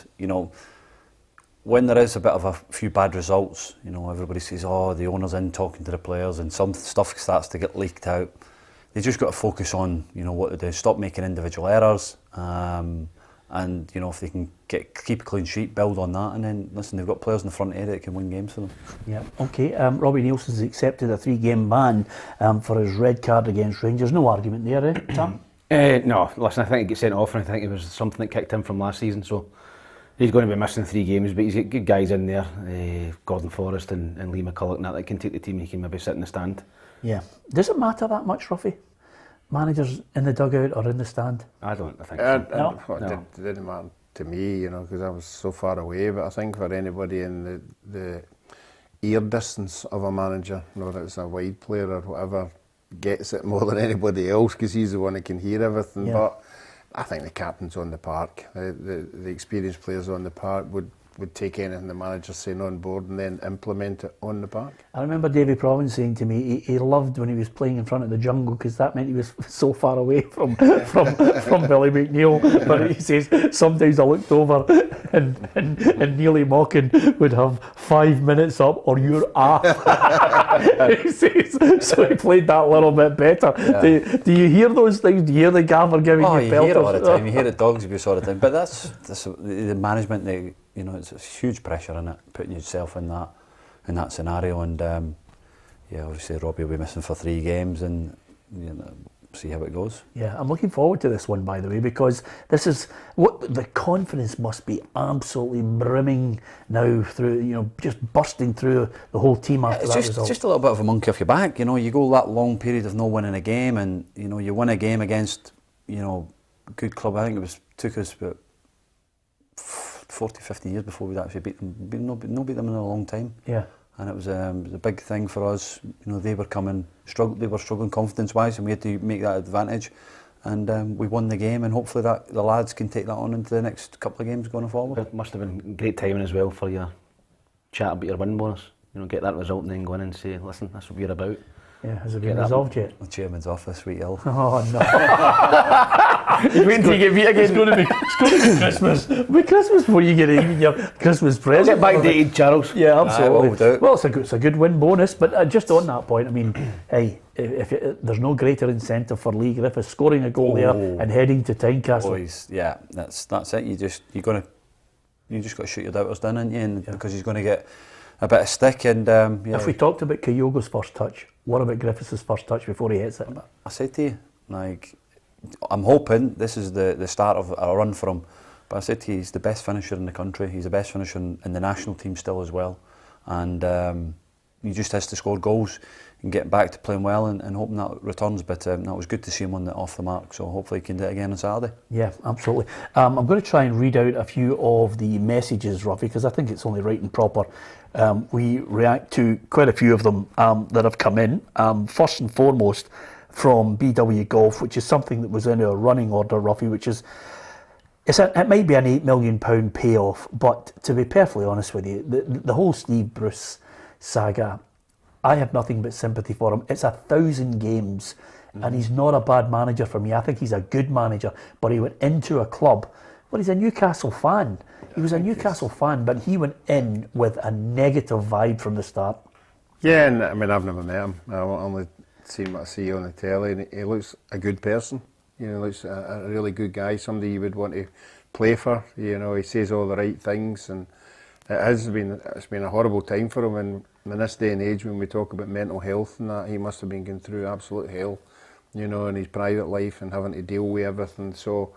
when there is a bit of a few bad results, everybody says, "Oh, the owner's in talking to the players," and some stuff starts to get leaked out. They just got to focus on what they do. Stop making individual errors. And if they can keep a clean sheet, build on that, and then listen, they've got players in the front area that can win games for them. Yeah, okay. Robbie Nielsen's accepted a 3-game ban for his red card against Rangers. No argument there, Tam? No, listen, I think he gets sent off, and I think it was something that kicked him from last season. So he's going to be missing 3 games, but he's got good guys in there, Gordon Forrest and Lee McCulloch, and that can take the team. He can maybe sit in the stand. Yeah. Does it matter that much, Ruffy? Managers in the dugout or in the stand? I think so. No. It didn't matter to me, because I was so far away. But I think for anybody in the ear distance of a manager, whether it's a wide player or whatever, gets it more than anybody else because he's the one that can hear everything. Yeah. But I think the captain's on the park. The experienced players on the park would take anything the manager's saying on board and then implement it on the park. I remember Davy Provan saying to me he loved when he was playing in front of the jungle because that meant he was so far away from Billy McNeil. But he says sometimes I looked over and Neely Mockin would have 5 minutes up or you're off. He says, so he played that a little bit better. Yeah. Do you hear those things? Do you hear the gaffer giving you pelters? You hear it all the time. You hear it dogs abuse all the time. But that's the management. It's a huge pressure in it, putting yourself in that scenario, and obviously Robbie will be missing for 3 games, and see how it goes. Yeah, I'm looking forward to this one, by the way, because this is what the confidence must be absolutely brimming now through, just bursting through the whole team after that result. It's just a little bit of a monkey off your back, you go that long period of not winning a game, and you win a game against a good club. I think it took us about 40, 50 years before we'd actually beat them. No beat them in a long time. Yeah. And it was a big thing for us. They were they were struggling confidence-wise, and we had to make that advantage. And we won the game, and hopefully the lads can take that on into the next couple of games going forward. It must have been great timing as well for your chat about your win bonus. Get that result and then go in and say, listen, that's what we're about. Yeah, has it been resolved yet? The chairman's off this week, ill. Oh no! He's waiting to get beat again. It's going to be Christmas. It'll be Christmas before you get even your Christmas present. Get backdated, Charles. Yeah, absolutely. Well, it's a good win bonus. But just on that point, I mean, hey, if there's no greater incentive for Lee Griffiths scoring a goal there and heading to Tynecastle. Boys, yeah, that's it. You just got to shoot your doubters down, ain't you? Because he's going to get a bit of stick. And if we talked about Kyogo's first touch, what about Griffiths' first touch before he hits it? I said to you, I'm hoping this is the start of a run for him But I said to you, he's the best finisher in the country. He's the best finisher in the national team still as well. And he just has to score goals and get back to playing well and hoping that returns. But that was good to see him on off the mark. So hopefully he can do it again on Saturday. Yeah, absolutely. I'm going to try and read out a few of the messages, Ruffy, because I think it's only right and proper. We react to quite a few of them that have come in. First and foremost, from BW Golf, which is something that was in our running order, Ruffy, which is it might be an £8 million payoff, but to be perfectly honest with you, the whole Steve Bruce saga, I have nothing but sympathy for him. It's 1,000 games, and he's not a bad manager for me. I think he's a good manager, but he went into a club. Well, he's a Newcastle fan. He was a Newcastle fan, but he went in with a negative vibe from the start. Yeah, and I mean, I've never met him. I've only seen what I see on the telly, and he looks a good person. You know, looks a really good guy, somebody you would want to play for. You know, he says all the right things, and it's been a horrible time for him. And in this day and age, when we talk about mental health and that, he must have been going through absolute hell, you know, in his private life and having to deal with everything. So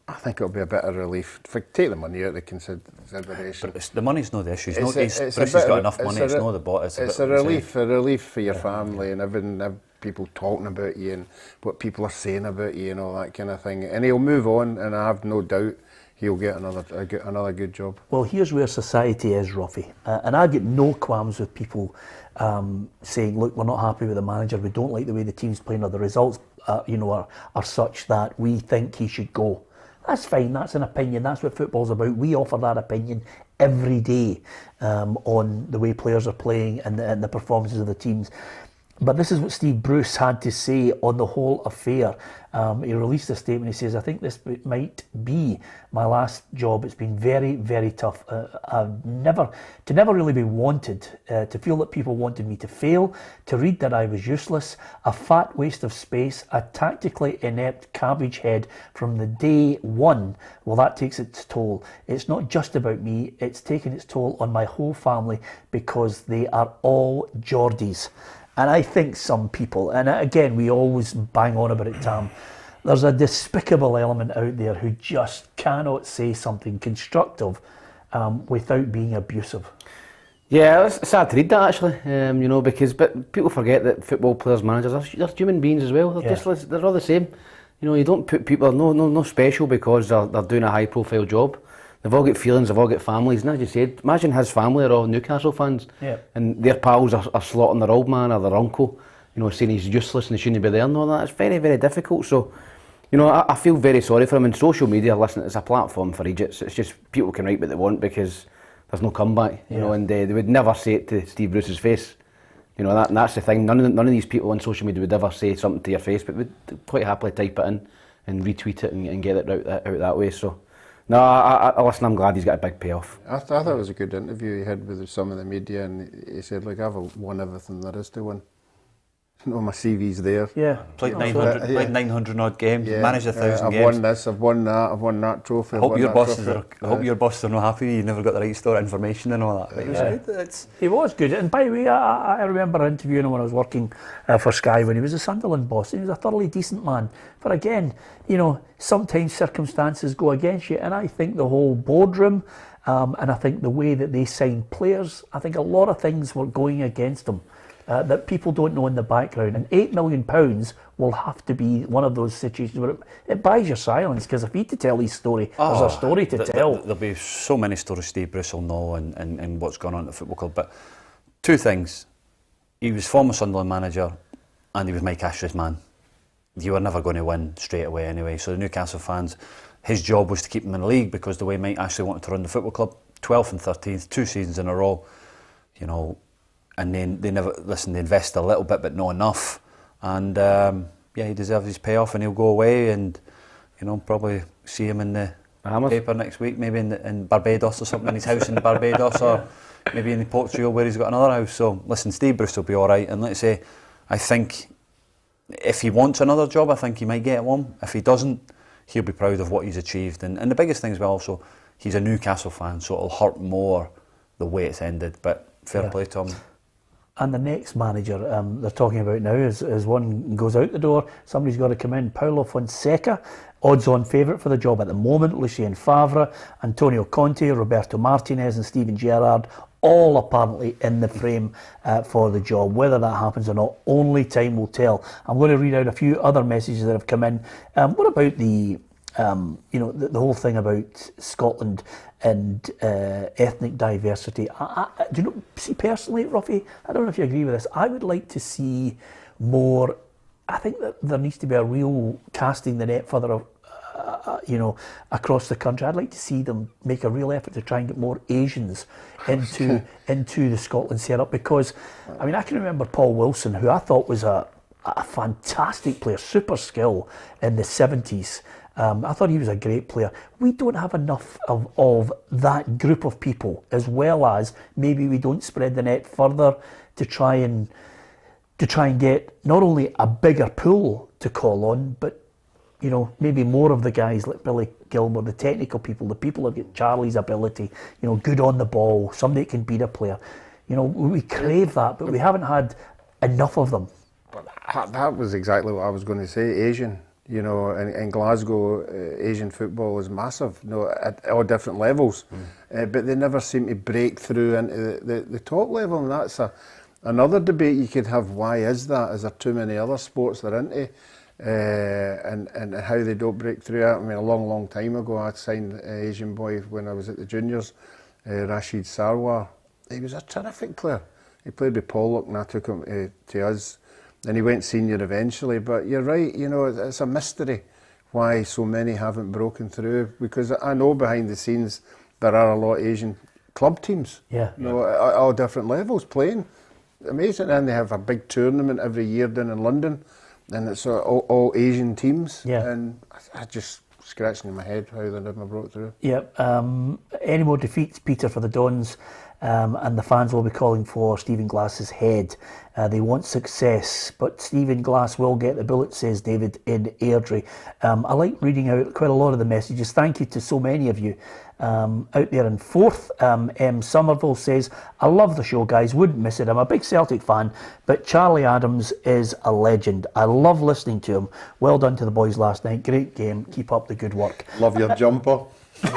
I think it'll be a bit of relief. Take the money out of the consideration. But the money's not the issue. Bruce has got enough money. It's not the bot. It's a relief for your family and everything. People talking about you and what people are saying about you and all that kind of thing. And he'll move on, and I have no doubt he'll get another good job. Well, here's where society is, Ruffy, and I get no qualms with people saying, look, we're not happy with the manager, we don't like the way the team's playing, or the results are such that we think he should go. That's fine, that's an opinion, that's what football's about. We offer that opinion every day on the way players are playing and the performances of the teams. But this is what Steve Bruce had to say on the whole affair. He released a statement. He says, I think this might be my last job. It's been very, very tough. I've never really been wanted, to feel that people wanted me to fail, to read that I was useless, a fat waste of space, a tactically inept cabbage head from the day one. Well, that takes its toll. It's not just about me. It's taken its toll on my whole family because they are all Geordies. And I think some people, and again, we always bang on about it, Tam, there's a despicable element out there who just cannot say something constructive without being abusive. Yeah, it's sad to read that actually, you know, but people forget that football players, managers, they're human beings as well. They're all the same. You know, you don't put people, no special because they're doing a high profile job. They've all got feelings, they've all got families, and as you said, imagine his family are all Newcastle fans, and their pals are slotting their old man or their uncle, you know, saying he's useless and he shouldn't be there and all that. It's very, very difficult. So, you know, I feel very sorry for him. And social media, listen, it's a platform for idiots. It's just people can write what they want because there's no comeback, you know, and they would never say it to Steve Bruce's face. You know, that's the thing. None of these people on social media would ever say something to your face, but would quite happily type it in and retweet it and get it out that way. So. No, listen, I'm glad he's got a big payoff. I thought it was a good interview he had with some of the media, and he said, look, I've won everything there is to win. No, my CV's there. Yeah. Played 900 odd games, managed 1,000 games. I've won this, I've won that, I've won that trophy. I hope your bosses are not happy you never got the right sort of information and all that. But he was good. He was good. And by the way, I remember interviewing him when I was working for Sky when he was a Sunderland boss. He was a thoroughly decent man. But again, you know, sometimes circumstances go against you. And I think the whole boardroom and I think the way that they signed players, I think a lot of things were going against them. That people don't know in the background, and £8 million will have to be one of those situations where it buys your silence, because if he had to tell his story, there's a story to tell. There'll be so many stories Steve Bruce will know and what's going on at the football club, but two things. He was former Sunderland manager and he was Mike Ashley's man. You were never going to win straight away anyway, so the Newcastle fans, his job was to keep them in the league because the way Mike Ashley wanted to run the football club, 12th and 13th, 2 seasons in a row, you know. And then they invest a little bit, but not enough. And he deserves his payoff, and he'll go away, and you know, probably see him in the paper next week, maybe in Barbados or something, in his house in Barbados, or maybe in Portugal where he's got another house. So listen, Steve Bruce will be all right. And let's say, I think if he wants another job, I think he might get one. If he doesn't, he'll be proud of what he's achieved. And the biggest thing as well, also, he's a Newcastle fan, so it'll hurt more the way it's ended. But fair play to him. And the next manager they're talking about now is one goes out the door, somebody's got to come in. Paulo Fonseca, odds-on favourite for the job at the moment. Lucien Favre, Antonio Conte, Roberto Martinez and Steven Gerrard, all apparently in the frame for the job. Whether that happens or not, only time will tell. I'm going to read out a few other messages that have come in. What about the the whole thing about Scotland and ethnic diversity? Do you know, see personally, Ruffy, I don't know if you agree with this, I would like to see more. I think that there needs to be a real casting the net further across the country. I'd like to see them make a real effort to try and get more Asians into the Scotland setup, because I mean, I can remember Paul Wilson, who I thought was a fantastic player, super skill in the 70s. I thought he was a great player. We don't have enough of that group of people, as well as maybe we don't spread the net further to try and get not only a bigger pool to call on, but maybe more of the guys like Billy Gilmore, the technical people, the people that get Charlie's ability, good on the ball, somebody that can beat a player. We crave that, but we haven't had enough of them. That was exactly what I was going to say. Asian, in Glasgow, Asian football is massive, at all different levels, but they never seem to break through into the top level, and that's another debate you could have. Why is that? Is there too many other sports they're into? And how they don't break through it. I mean, a long time ago, I signed an Asian boy when I was at the juniors, Rashid Sarwar. He was a terrific player. He played with Pollock, and I took him to us. And he went senior eventually. But you're right, it's a mystery why so many haven't broken through. Because I know behind the scenes there are a lot of Asian club teams, at all different levels playing. Amazing, and they have a big tournament every year down in London. And it's all Asian teams, and I just scratching in my head how they never broke through. Any more defeats, Peter, for the Dons, and the fans will be calling for Stephen Glass's head. They want success, but Stephen Glass will get the bullet, says David in Airdrie. I like reading out quite a lot of the messages. Thank you to so many of you out there in Forth. M. Somerville says, I love the show, guys, wouldn't miss it. I'm a big Celtic fan, but Charlie Adams is a legend. I love listening to him. Well done to the boys last night. Great game. Keep up the good work. Love your jumper. To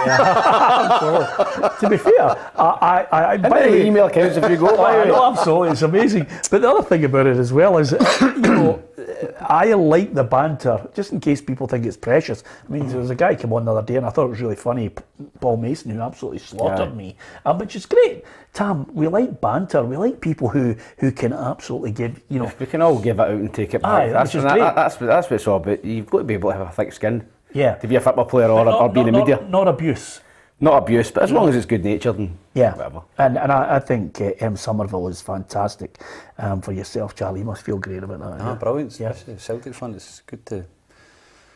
be fair, I by the way, email counts if you go. No, absolutely, it's amazing. But the other thing about it as well is, I like the banter, just in case people think it's precious. I mean, there was a guy came on the other day, and I thought it was really funny, Paul Mason, who absolutely slaughtered me, which is great. Tam, we like banter. We like people who can absolutely give. We can all give it out and take it back. That's what it's all about. You've got to be able to have a thick skin. Yeah. To be a football player or be in the media. Not abuse. Not abuse, but as long as it's good natured and whatever. And I think M. Somerville is fantastic for yourself, Charlie. You must feel great about that. Brilliant. Yeah. Celtic fan, it's good to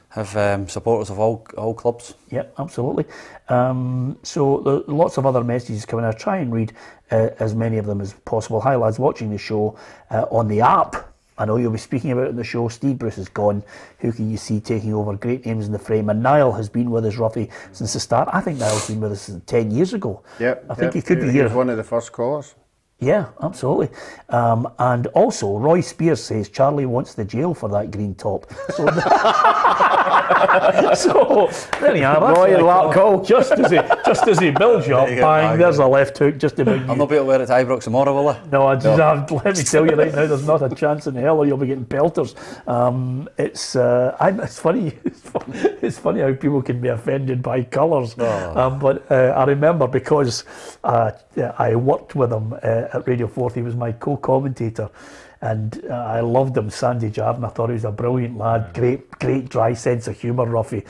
have supporters of all clubs. Yeah, absolutely. So lots of other messages coming. I'll try and read as many of them as possible. Hi lads, watching the show on the app. I know you'll be speaking about it in the show. Steve Bruce is gone. Who can you see taking over? Great names in the frame. And Niall has been with us, Ruffy, since the start. I think Niall's been with us 10 years ago. I think he could be here. He was one of the first callers. Yeah, absolutely. And also, Roy Spears says Charlie wants the jail for that green top. So, so there you are. Roy and lap call. Just as he builds you up, bang, there's a left hook just to bring you. I'll not be able to wear it to Ibrox tomorrow, will I? No, let me tell you right now, there's not a chance in hell or you'll be getting pelters. It's funny. It's funny how people can be offended by colours. But I remember because I worked with him at Radio 4. He was my co-commentator, and I loved him, Sandy Jarvin. I thought he was a brilliant lad, great dry sense of humour, Ruffy.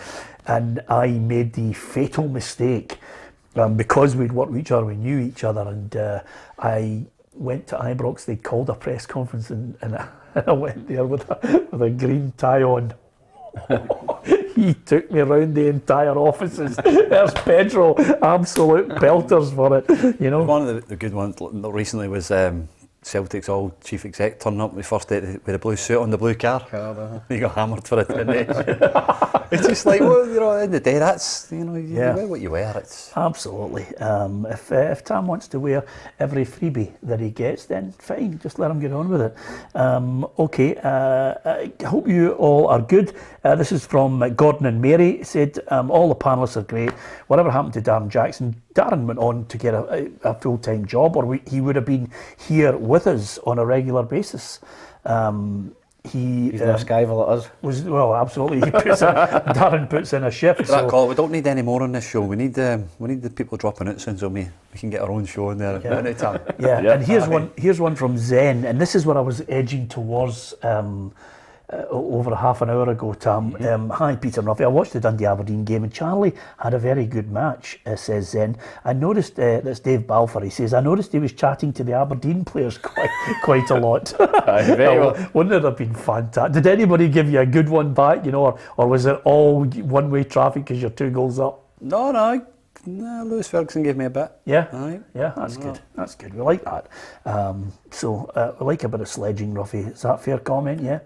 And I made the fatal mistake, because we'd worked with each other, we knew each other, and I went to Ibrox. They'd called a press conference, and I went there with a green tie on. He took me around the entire offices. There's Pedro, absolute pelters for it. One of the good ones recently was Celtic's old chief exec turning up the first day with a blue suit on the blue car. He got hammered for it, didn't he? It's just like, well, you know, at the end of the day, that's, you know, you wear what you wear. It's Absolutely. If Tam wants to wear every freebie that he gets, then fine, just let him get on with it. Okay, I hope you all are good. This is from Gordon and Mary. He said, all the panellists are great. Whatever happened to Darren Jackson? Darren went on to get a full-time job, or he would have been here with us on a regular basis. He's not a skyval at us. Well, absolutely. Darren puts in a shift. that call. We don't need any more on this show. We need the people dropping out soon, so we can get our own show in there at any time. And here's one from Zen, and this is what I was edging towards over half an hour ago, Tam. Hi, Peter and Ruffy. I watched the Dundee Aberdeen game and Charlie had a very good match, says Zen. I noticed, that's Dave Balfour, he says, I noticed he was chatting to the Aberdeen players quite a lot. Wouldn't it have been fantastic? Did anybody give you a good one back, you know, or was it all one-way traffic because you're 2 goals up? No, Lewis Ferguson gave me a bit. Yeah, Aye. yeah, that's good. That's good. We like that. We like a bit of sledging, Ruffy. Is that a fair comment? Yeah.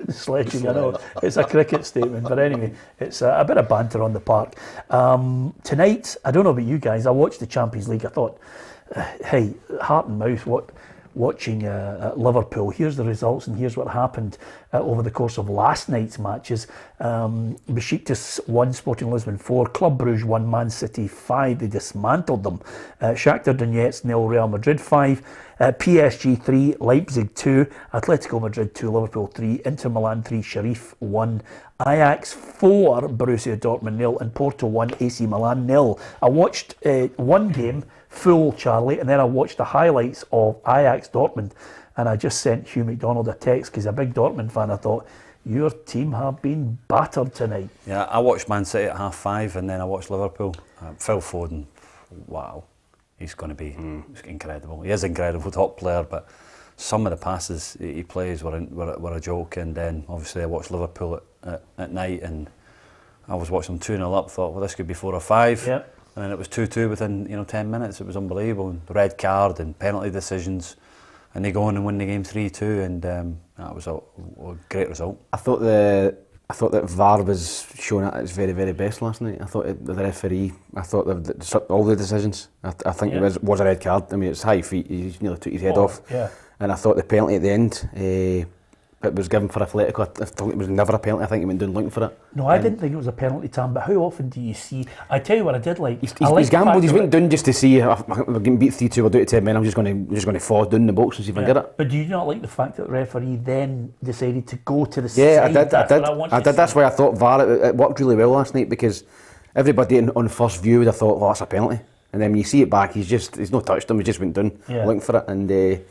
Sledging. I know it's a cricket statement, but anyway, it's a bit of banter on the park. Tonight, I don't know about you guys. I watched the Champions League. I thought, hey, heart and mouth. Watching Liverpool, here's the results and here's what happened over the course of last night's matches. Besiktas 1, Sporting Lisbon 4, Club Brugge 1, Man City 5. They dismantled them. Shakhtar Donetsk 0, Real Madrid 5, PSG 3, Leipzig 2, Atletico Madrid 2, Liverpool 3, Inter Milan 3, Sheriff 1, Ajax 4, Borussia Dortmund 0, and Porto 1, AC Milan 0. I watched one game full, Charlie, and then I watched the highlights of Ajax Dortmund, and I just sent Hugh McDonald a text because he's a big Dortmund fan. I thought, your team have been battered tonight. Yeah, I watched Man City at 5:30 and then I watched Liverpool. Phil Foden, wow, he's going to be incredible. He is an incredible top player, but some of the passes he plays were a joke. And then obviously I watched Liverpool at night, and I was watching them 2-0 up, thought, well, this could be 4 or 5. Yeah. And then it was 2-2 within 10 minutes. It was unbelievable. And red card and penalty decisions, and they go on and win the game 3-2, and that was a great result. I thought that VAR was shown at its very, very best last night. I thought the referee, I thought all the decisions, I think it was a red card. I mean, it's high feet, he nearly took his head off. Yeah. And I thought the penalty at the end, it was given for Atletico. I thought it was never a penalty. I think he went down looking for it. No, I didn't think it was a penalty, Tam, but how often do you see... I tell you what I did like... He's gambled, he's went down just to see, we're getting beat 3-2, we're down to 10 men, I'm just going to fall down the box and see if I get it. But do you not like the fact that the referee then decided to go to the side? I did. That's why I thought VAR, it worked really well last night, because everybody on first view would have thought, that's a penalty. And then when you see it back, he's not touched him, he just went down looking for it. And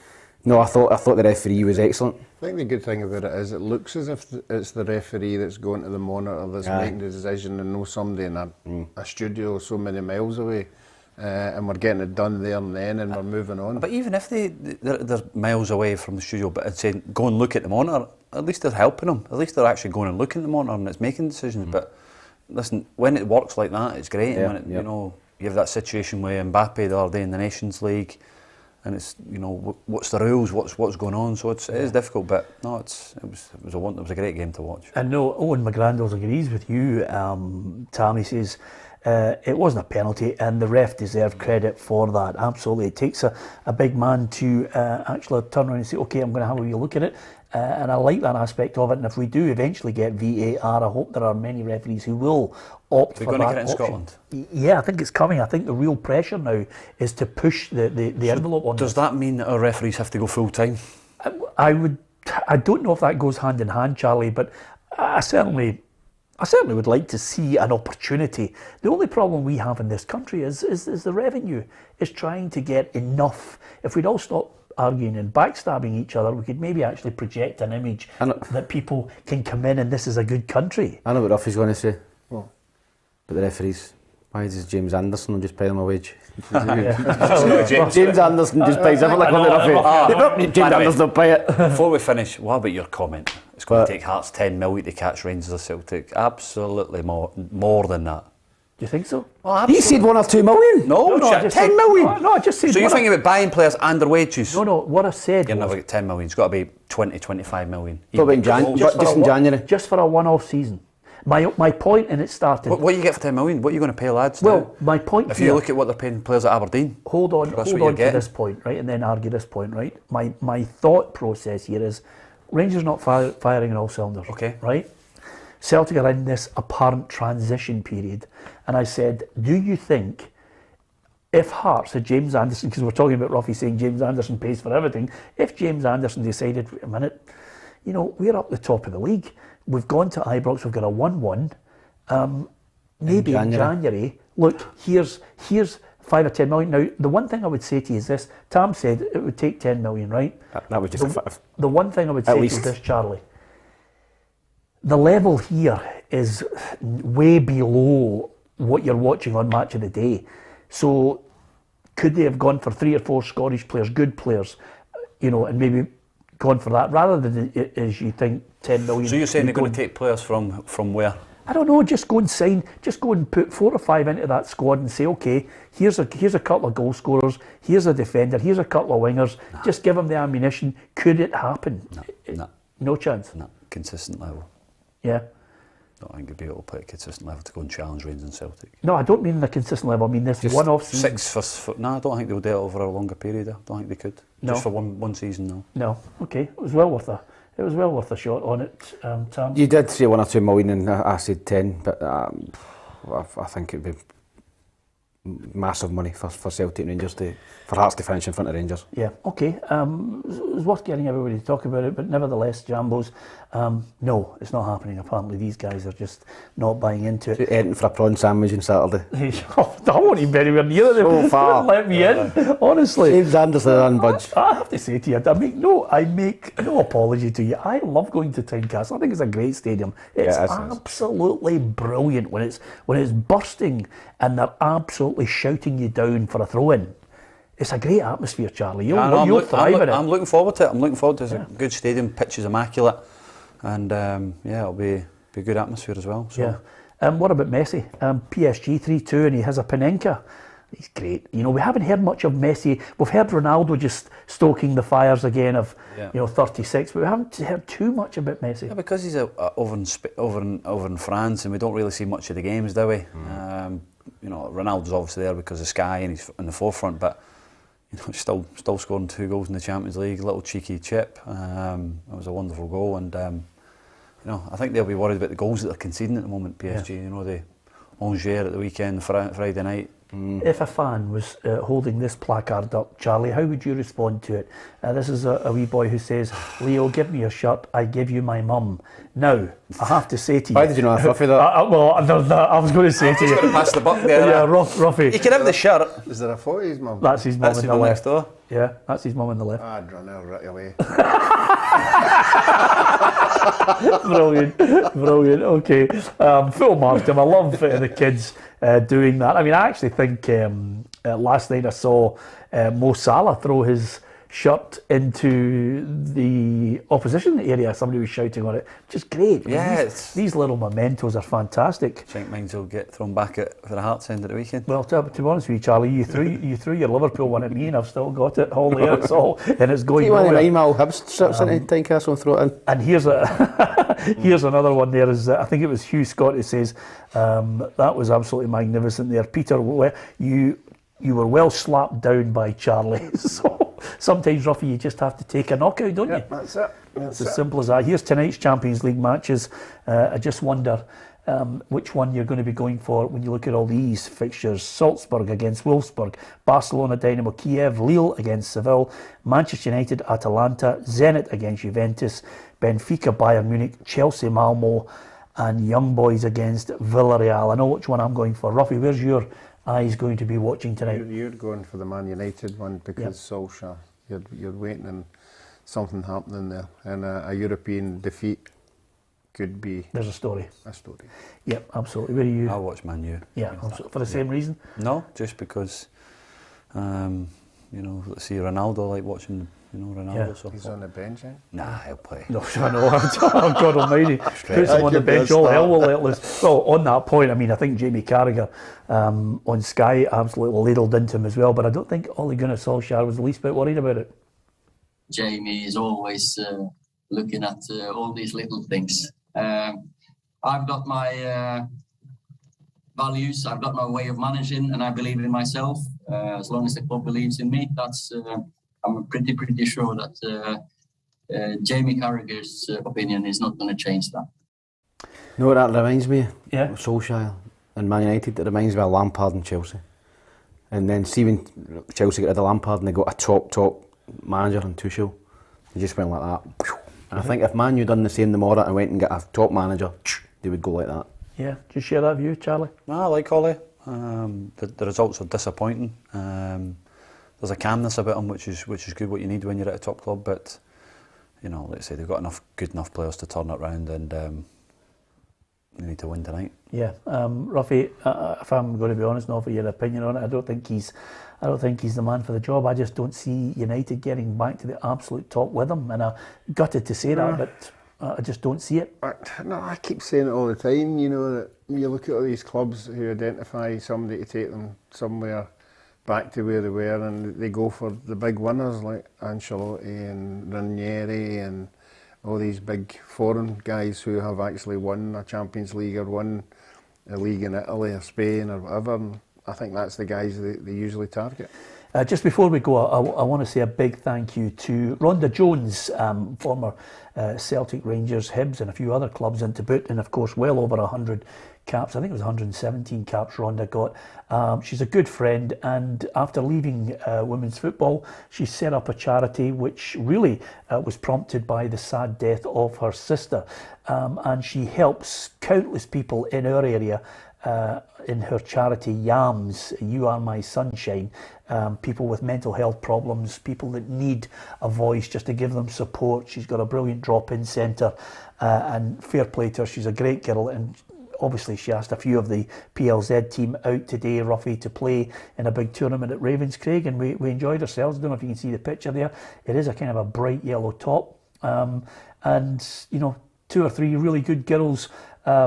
no, I thought the referee was excellent. I think the good thing about it is it looks as if it's the referee that's going to the monitor that's making the decision, and no somebody in a studio so many miles away, and we're getting it done there and then, and we're moving on. But even if they're miles away from the studio, but it's saying go and look at the monitor, at least they're helping them. At least they're actually going and looking at the monitor and it's making decisions. But listen, when it works like that, it's great. And when you have that situation with Mbappe the other day in the Nations League, and it's what's the rules, what's going on, so it is difficult, but no, it was a great game to watch. And no, Owen McGrandles agrees with you, Tammy says it wasn't a penalty and the ref deserved credit for that. Absolutely, it takes a big man to actually turn around and say, okay, I'm going to have a wee look at it, and I like that aspect of it. And if we do eventually get VAR, I hope there are many referees who will opt for that option. We're going to get it in Scotland. Yeah, I think it's coming. I think the real pressure now is to push the envelope on. Does that mean that our referees have to go full time? I don't know if that goes hand in hand, Charlie, but I certainly would like to see an opportunity. The only problem we have in this country is the revenue is trying to get enough. If we'd all stop arguing and backstabbing each other, we could maybe actually project an image that people can come in and this is a good country. I know what Ruffy's going to say. What? But the referees. Why does James Anderson just pay them a wage? James Anderson just pays everything on the Ruffy. James Anderson don't pay it. Before we finish, what about your comment? It's going to take Hearts 10 million to catch Rangers or Celtic. Absolutely more than that. Do you think so? Oh, he said 1 or 2 million. No, 10 million. No, I just said. So you're thinking about buying players and their wages? No. What I said. You're never get 10 million. It's got to be 20, 25 million. Just in January. Just for a one-off season. My point, and it started. What you get for 10 million? What are you going to pay lads? Well, my point. If you look at what they're paying players at Aberdeen, hold on to this point, right, and then argue this point, right. My thought process here is Rangers not firing on all cylinders. Okay. Right. Celtic are in this apparent transition period, and I said, do you think if Hearts had James Anderson, because we're talking about Ruffy saying James Anderson pays for everything, if James Anderson decided, wait a minute, you know, we're up the top of the league, we've gone to Ibrox, we've got a 1-1, maybe in January, look, here's 5 or 10 million. Now, the one thing I would say to you is this, Tam said it would take 10 million, right? That was just the one thing I would say to you is this, Charlie. The level here is way below what you're watching on Match of the Day. So could they have gone for 3 or 4 Scottish players, good players, you know, and maybe gone for that rather than, as you think, 10 million? So you're saying they're going to take players from where? I don't know, just go and put 4 or 5 into that squad and say, okay, here's a couple of goal scorers, here's a defender, here's a couple of wingers, just give them the ammunition. Could it happen? No chance. No, consistent level. Yeah. I don't think they'd be able to play at a consistent level to go and challenge Rangers and Celtic. No, I don't mean the consistent level. I mean this just one-off season. 6 for no, I don't think they'll do it over a longer period. I don't think they could. No. Just for one season, no. No. Okay, it was well worth a shot on it, Tam. You did say 1 or 2 million, and I said 10, but I think it'd be massive money for Celtic and Rangers for Hearts to finish in front of Rangers. Yeah, okay. It was worth getting everybody to talk about it, but nevertheless, Jambos, no, it's not happening. Apparently, these guys are just not buying into it. Anything for a prawn sandwich on Saturday. I won't even be anywhere near them. So far. Let me in, honestly. James Anderson unbudged. I have to say to you, I make no apology to you. I love going to Tynecastle. I think it's a great stadium. It's absolutely brilliant when it's bursting and they're absolutely shouting you down for a throw-in. It's a great atmosphere, Charlie. You'll thrive in it. I'm looking forward to it. It's a good stadium, pitch is immaculate, and it'll be a good atmosphere as well. So. Yeah. What about Messi? PSG 3-2, and he has a Panenka. He's great. You know, we haven't heard much of Messi. We've heard Ronaldo just stoking the fires again of 36, but we haven't heard too much about Messi. Yeah, because he's over in France, and we don't really see much of the games, do we? Ronaldo's obviously there because of Sky and he's in the forefront, but still scoring 2 goals in the Champions League, a little cheeky chip. It was a wonderful goal, and I think they'll be worried about the goals that they're conceding at the moment. PSG, the Angers at the weekend, Friday night. If a fan was holding this placard up, Charlie, how would you respond to it? This is a wee boy who says, "Leo, give me your shirt, I give you my mum." Now, I have to say to you... Why did you not have Ruffy that? I was going to say to you... Going to pass the buck there. Yeah, Ruffy. He can have the shirt. Is there a photo of his mum? That's his mum on the left. Next door. Yeah, that's his mum on the left. I'd run out right away. Brilliant. Okay, full mark to him. I love the kids doing that. I mean, I actually think last night I saw Mo Salah throw his shirt into the opposition area. Somebody was shouting on it, which is great. These little mementos are fantastic. I think mine will get thrown back for the Hearts end of the weekend. Well, to be honest with you, Charlie, you threw your Liverpool one at me, and I've still got it all there. It's all, and it's going. You want to 9 mile Hibs strips into Tynecastle and throw it in. And here's another one. There is, I think it was Hugh Scott who says that was absolutely magnificent. There, Peter, you were well slapped down by Charlie. So sometimes, Ruffy, you just have to take a knockout, don't you? That's it. It's as simple as that. Here's tonight's Champions League matches. I just wonder which one you're going to be going for when you look at all these fixtures. Salzburg against Wolfsburg, Barcelona, Dynamo Kiev, Lille against Seville, Manchester United, Atalanta, Zenit against Juventus, Benfica, Bayern Munich, Chelsea, Malmo, and Young Boys against Villarreal. I know which one I'm going for. Ruffy, where's your eyes going to be watching tonight? You're going for the Man United one because Solskjaer. You're waiting on something happening there, and a European defeat could be. There's a story. Yep, absolutely. Where are you? I'll watch Man U. Yeah, for the same reason. No, just because let's see Ronaldo, like watching Ronaldo. Yeah. So he's on the bench, eh? Nah, he'll play. No, I know. Oh, God Almighty. Puts him on the bench. All hell will let loose. Well, on that point, I mean, I think Jamie Carragher on Sky absolutely ladled into him as well. But I don't think Ole Gunnar Solskjaer was the least bit worried about it. Jamie is always looking at all these little things. I've got my values, I've got my way of managing, and I believe in myself. As long as the club believes in me, that's I'm pretty sure that Jamie Carragher's opinion is not going to change that. You know what that reminds me of? Yeah. Solskjaer and Man United. It reminds me of Lampard and Chelsea. And then see when Chelsea got rid of Lampard and they got a top manager in Tuchel, they just went like that. And I think if Man U done the same tomorrow and went and got a top manager, they would go like that. Yeah, do you share that view, Charlie? No, I like Ollie. The results are disappointing. There's a calmness about them, which is good, what you need when you're at a top club. But you know, let's say they've got good enough players to turn it around, and they need to win tonight. Yeah, Ruffy, if I'm going to be honest, not for your opinion on it, I don't think he's the man for the job. I just don't see United getting back to the absolute top with him, and I'm gutted to say that, but I just don't see it. No, I keep saying it all the time, you know, that you look at all these clubs who identify somebody to take them somewhere back to where they were, and they go for the big winners like Ancelotti and Ranieri and all these big foreign guys who have actually won a Champions League or won a league in Italy or Spain or whatever. And I think that's the guys they usually target. Just before we go, I want to say a big thank you to Rhonda Jones, former Celtic, Rangers, Hibs and a few other clubs in to boot, and of course well over 100 caps. I think it was 117 caps Rhonda got. She's a good friend, and after leaving women's football, she set up a charity which really was prompted by the sad death of her sister, and she helps countless people in our area in her charity YAMS, You Are My Sunshine, people with mental health problems, people that need a voice just to give them support. She's got a brilliant drop-in centre, and fair play to her, she's a great girl, and obviously she asked a few of the PLZ team out today, Ruffy, to play in a big tournament at Ravenscraig, and we enjoyed ourselves. I don't know if you can see the picture there. It is a kind of a bright yellow top, and you know, 2 or 3 really good girls,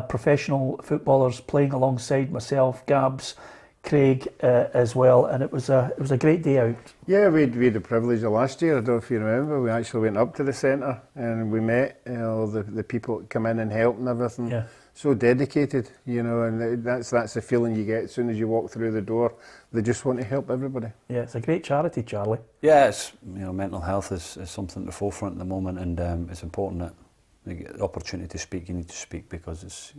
professional footballers playing alongside myself, Gabs, Craig as well, and it was a great day out. Yeah, we had the privilege of last year. I don't know if you remember. We actually went up to the centre and we met all the people that come in and help and everything. Yeah. So dedicated, you know, and that's the feeling you get as soon as you walk through the door. They just want to help everybody. Yeah, it's a great charity, Charlie. Yeah, it's, you know, mental health is something at the forefront at the moment, and it's important that you get the opportunity to speak. You need to speak, because it's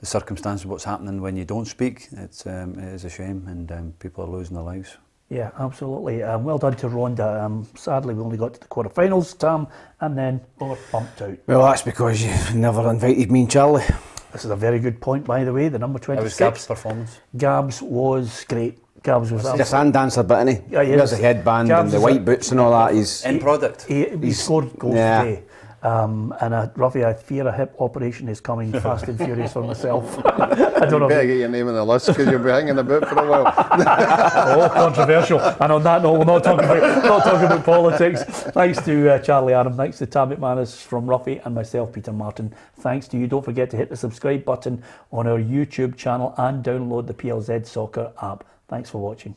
the circumstances of what's happening when you don't speak. It is a shame, and people are losing their lives. Yeah, absolutely. Well done to Rhonda. Sadly, we only got to the quarterfinals, Tam, and then we were bumped out. Well, that's because you never invited me and Charlie. This is a very good point, by the way. The number 26. How was Gab's performance? Gabs was great. Gabs was He's a sand dancer, but isn't he? Yeah, He wears a headband Gabs and the white boots and all that. He's End product. He scored goals today. And Ruffy, I fear a hip operation is coming fast and furious for myself. I don't know. You better get your name on the list, because you'll be hanging about for a while. Oh, controversial. And on that note, we're not talking about politics. Thanks to Charlie Adam, thanks to Tam McManus from Ruffy, and myself, Peter Martin. Thanks to you. Don't forget to hit the subscribe button on our YouTube channel and download the PLZ Soccer app. Thanks for watching.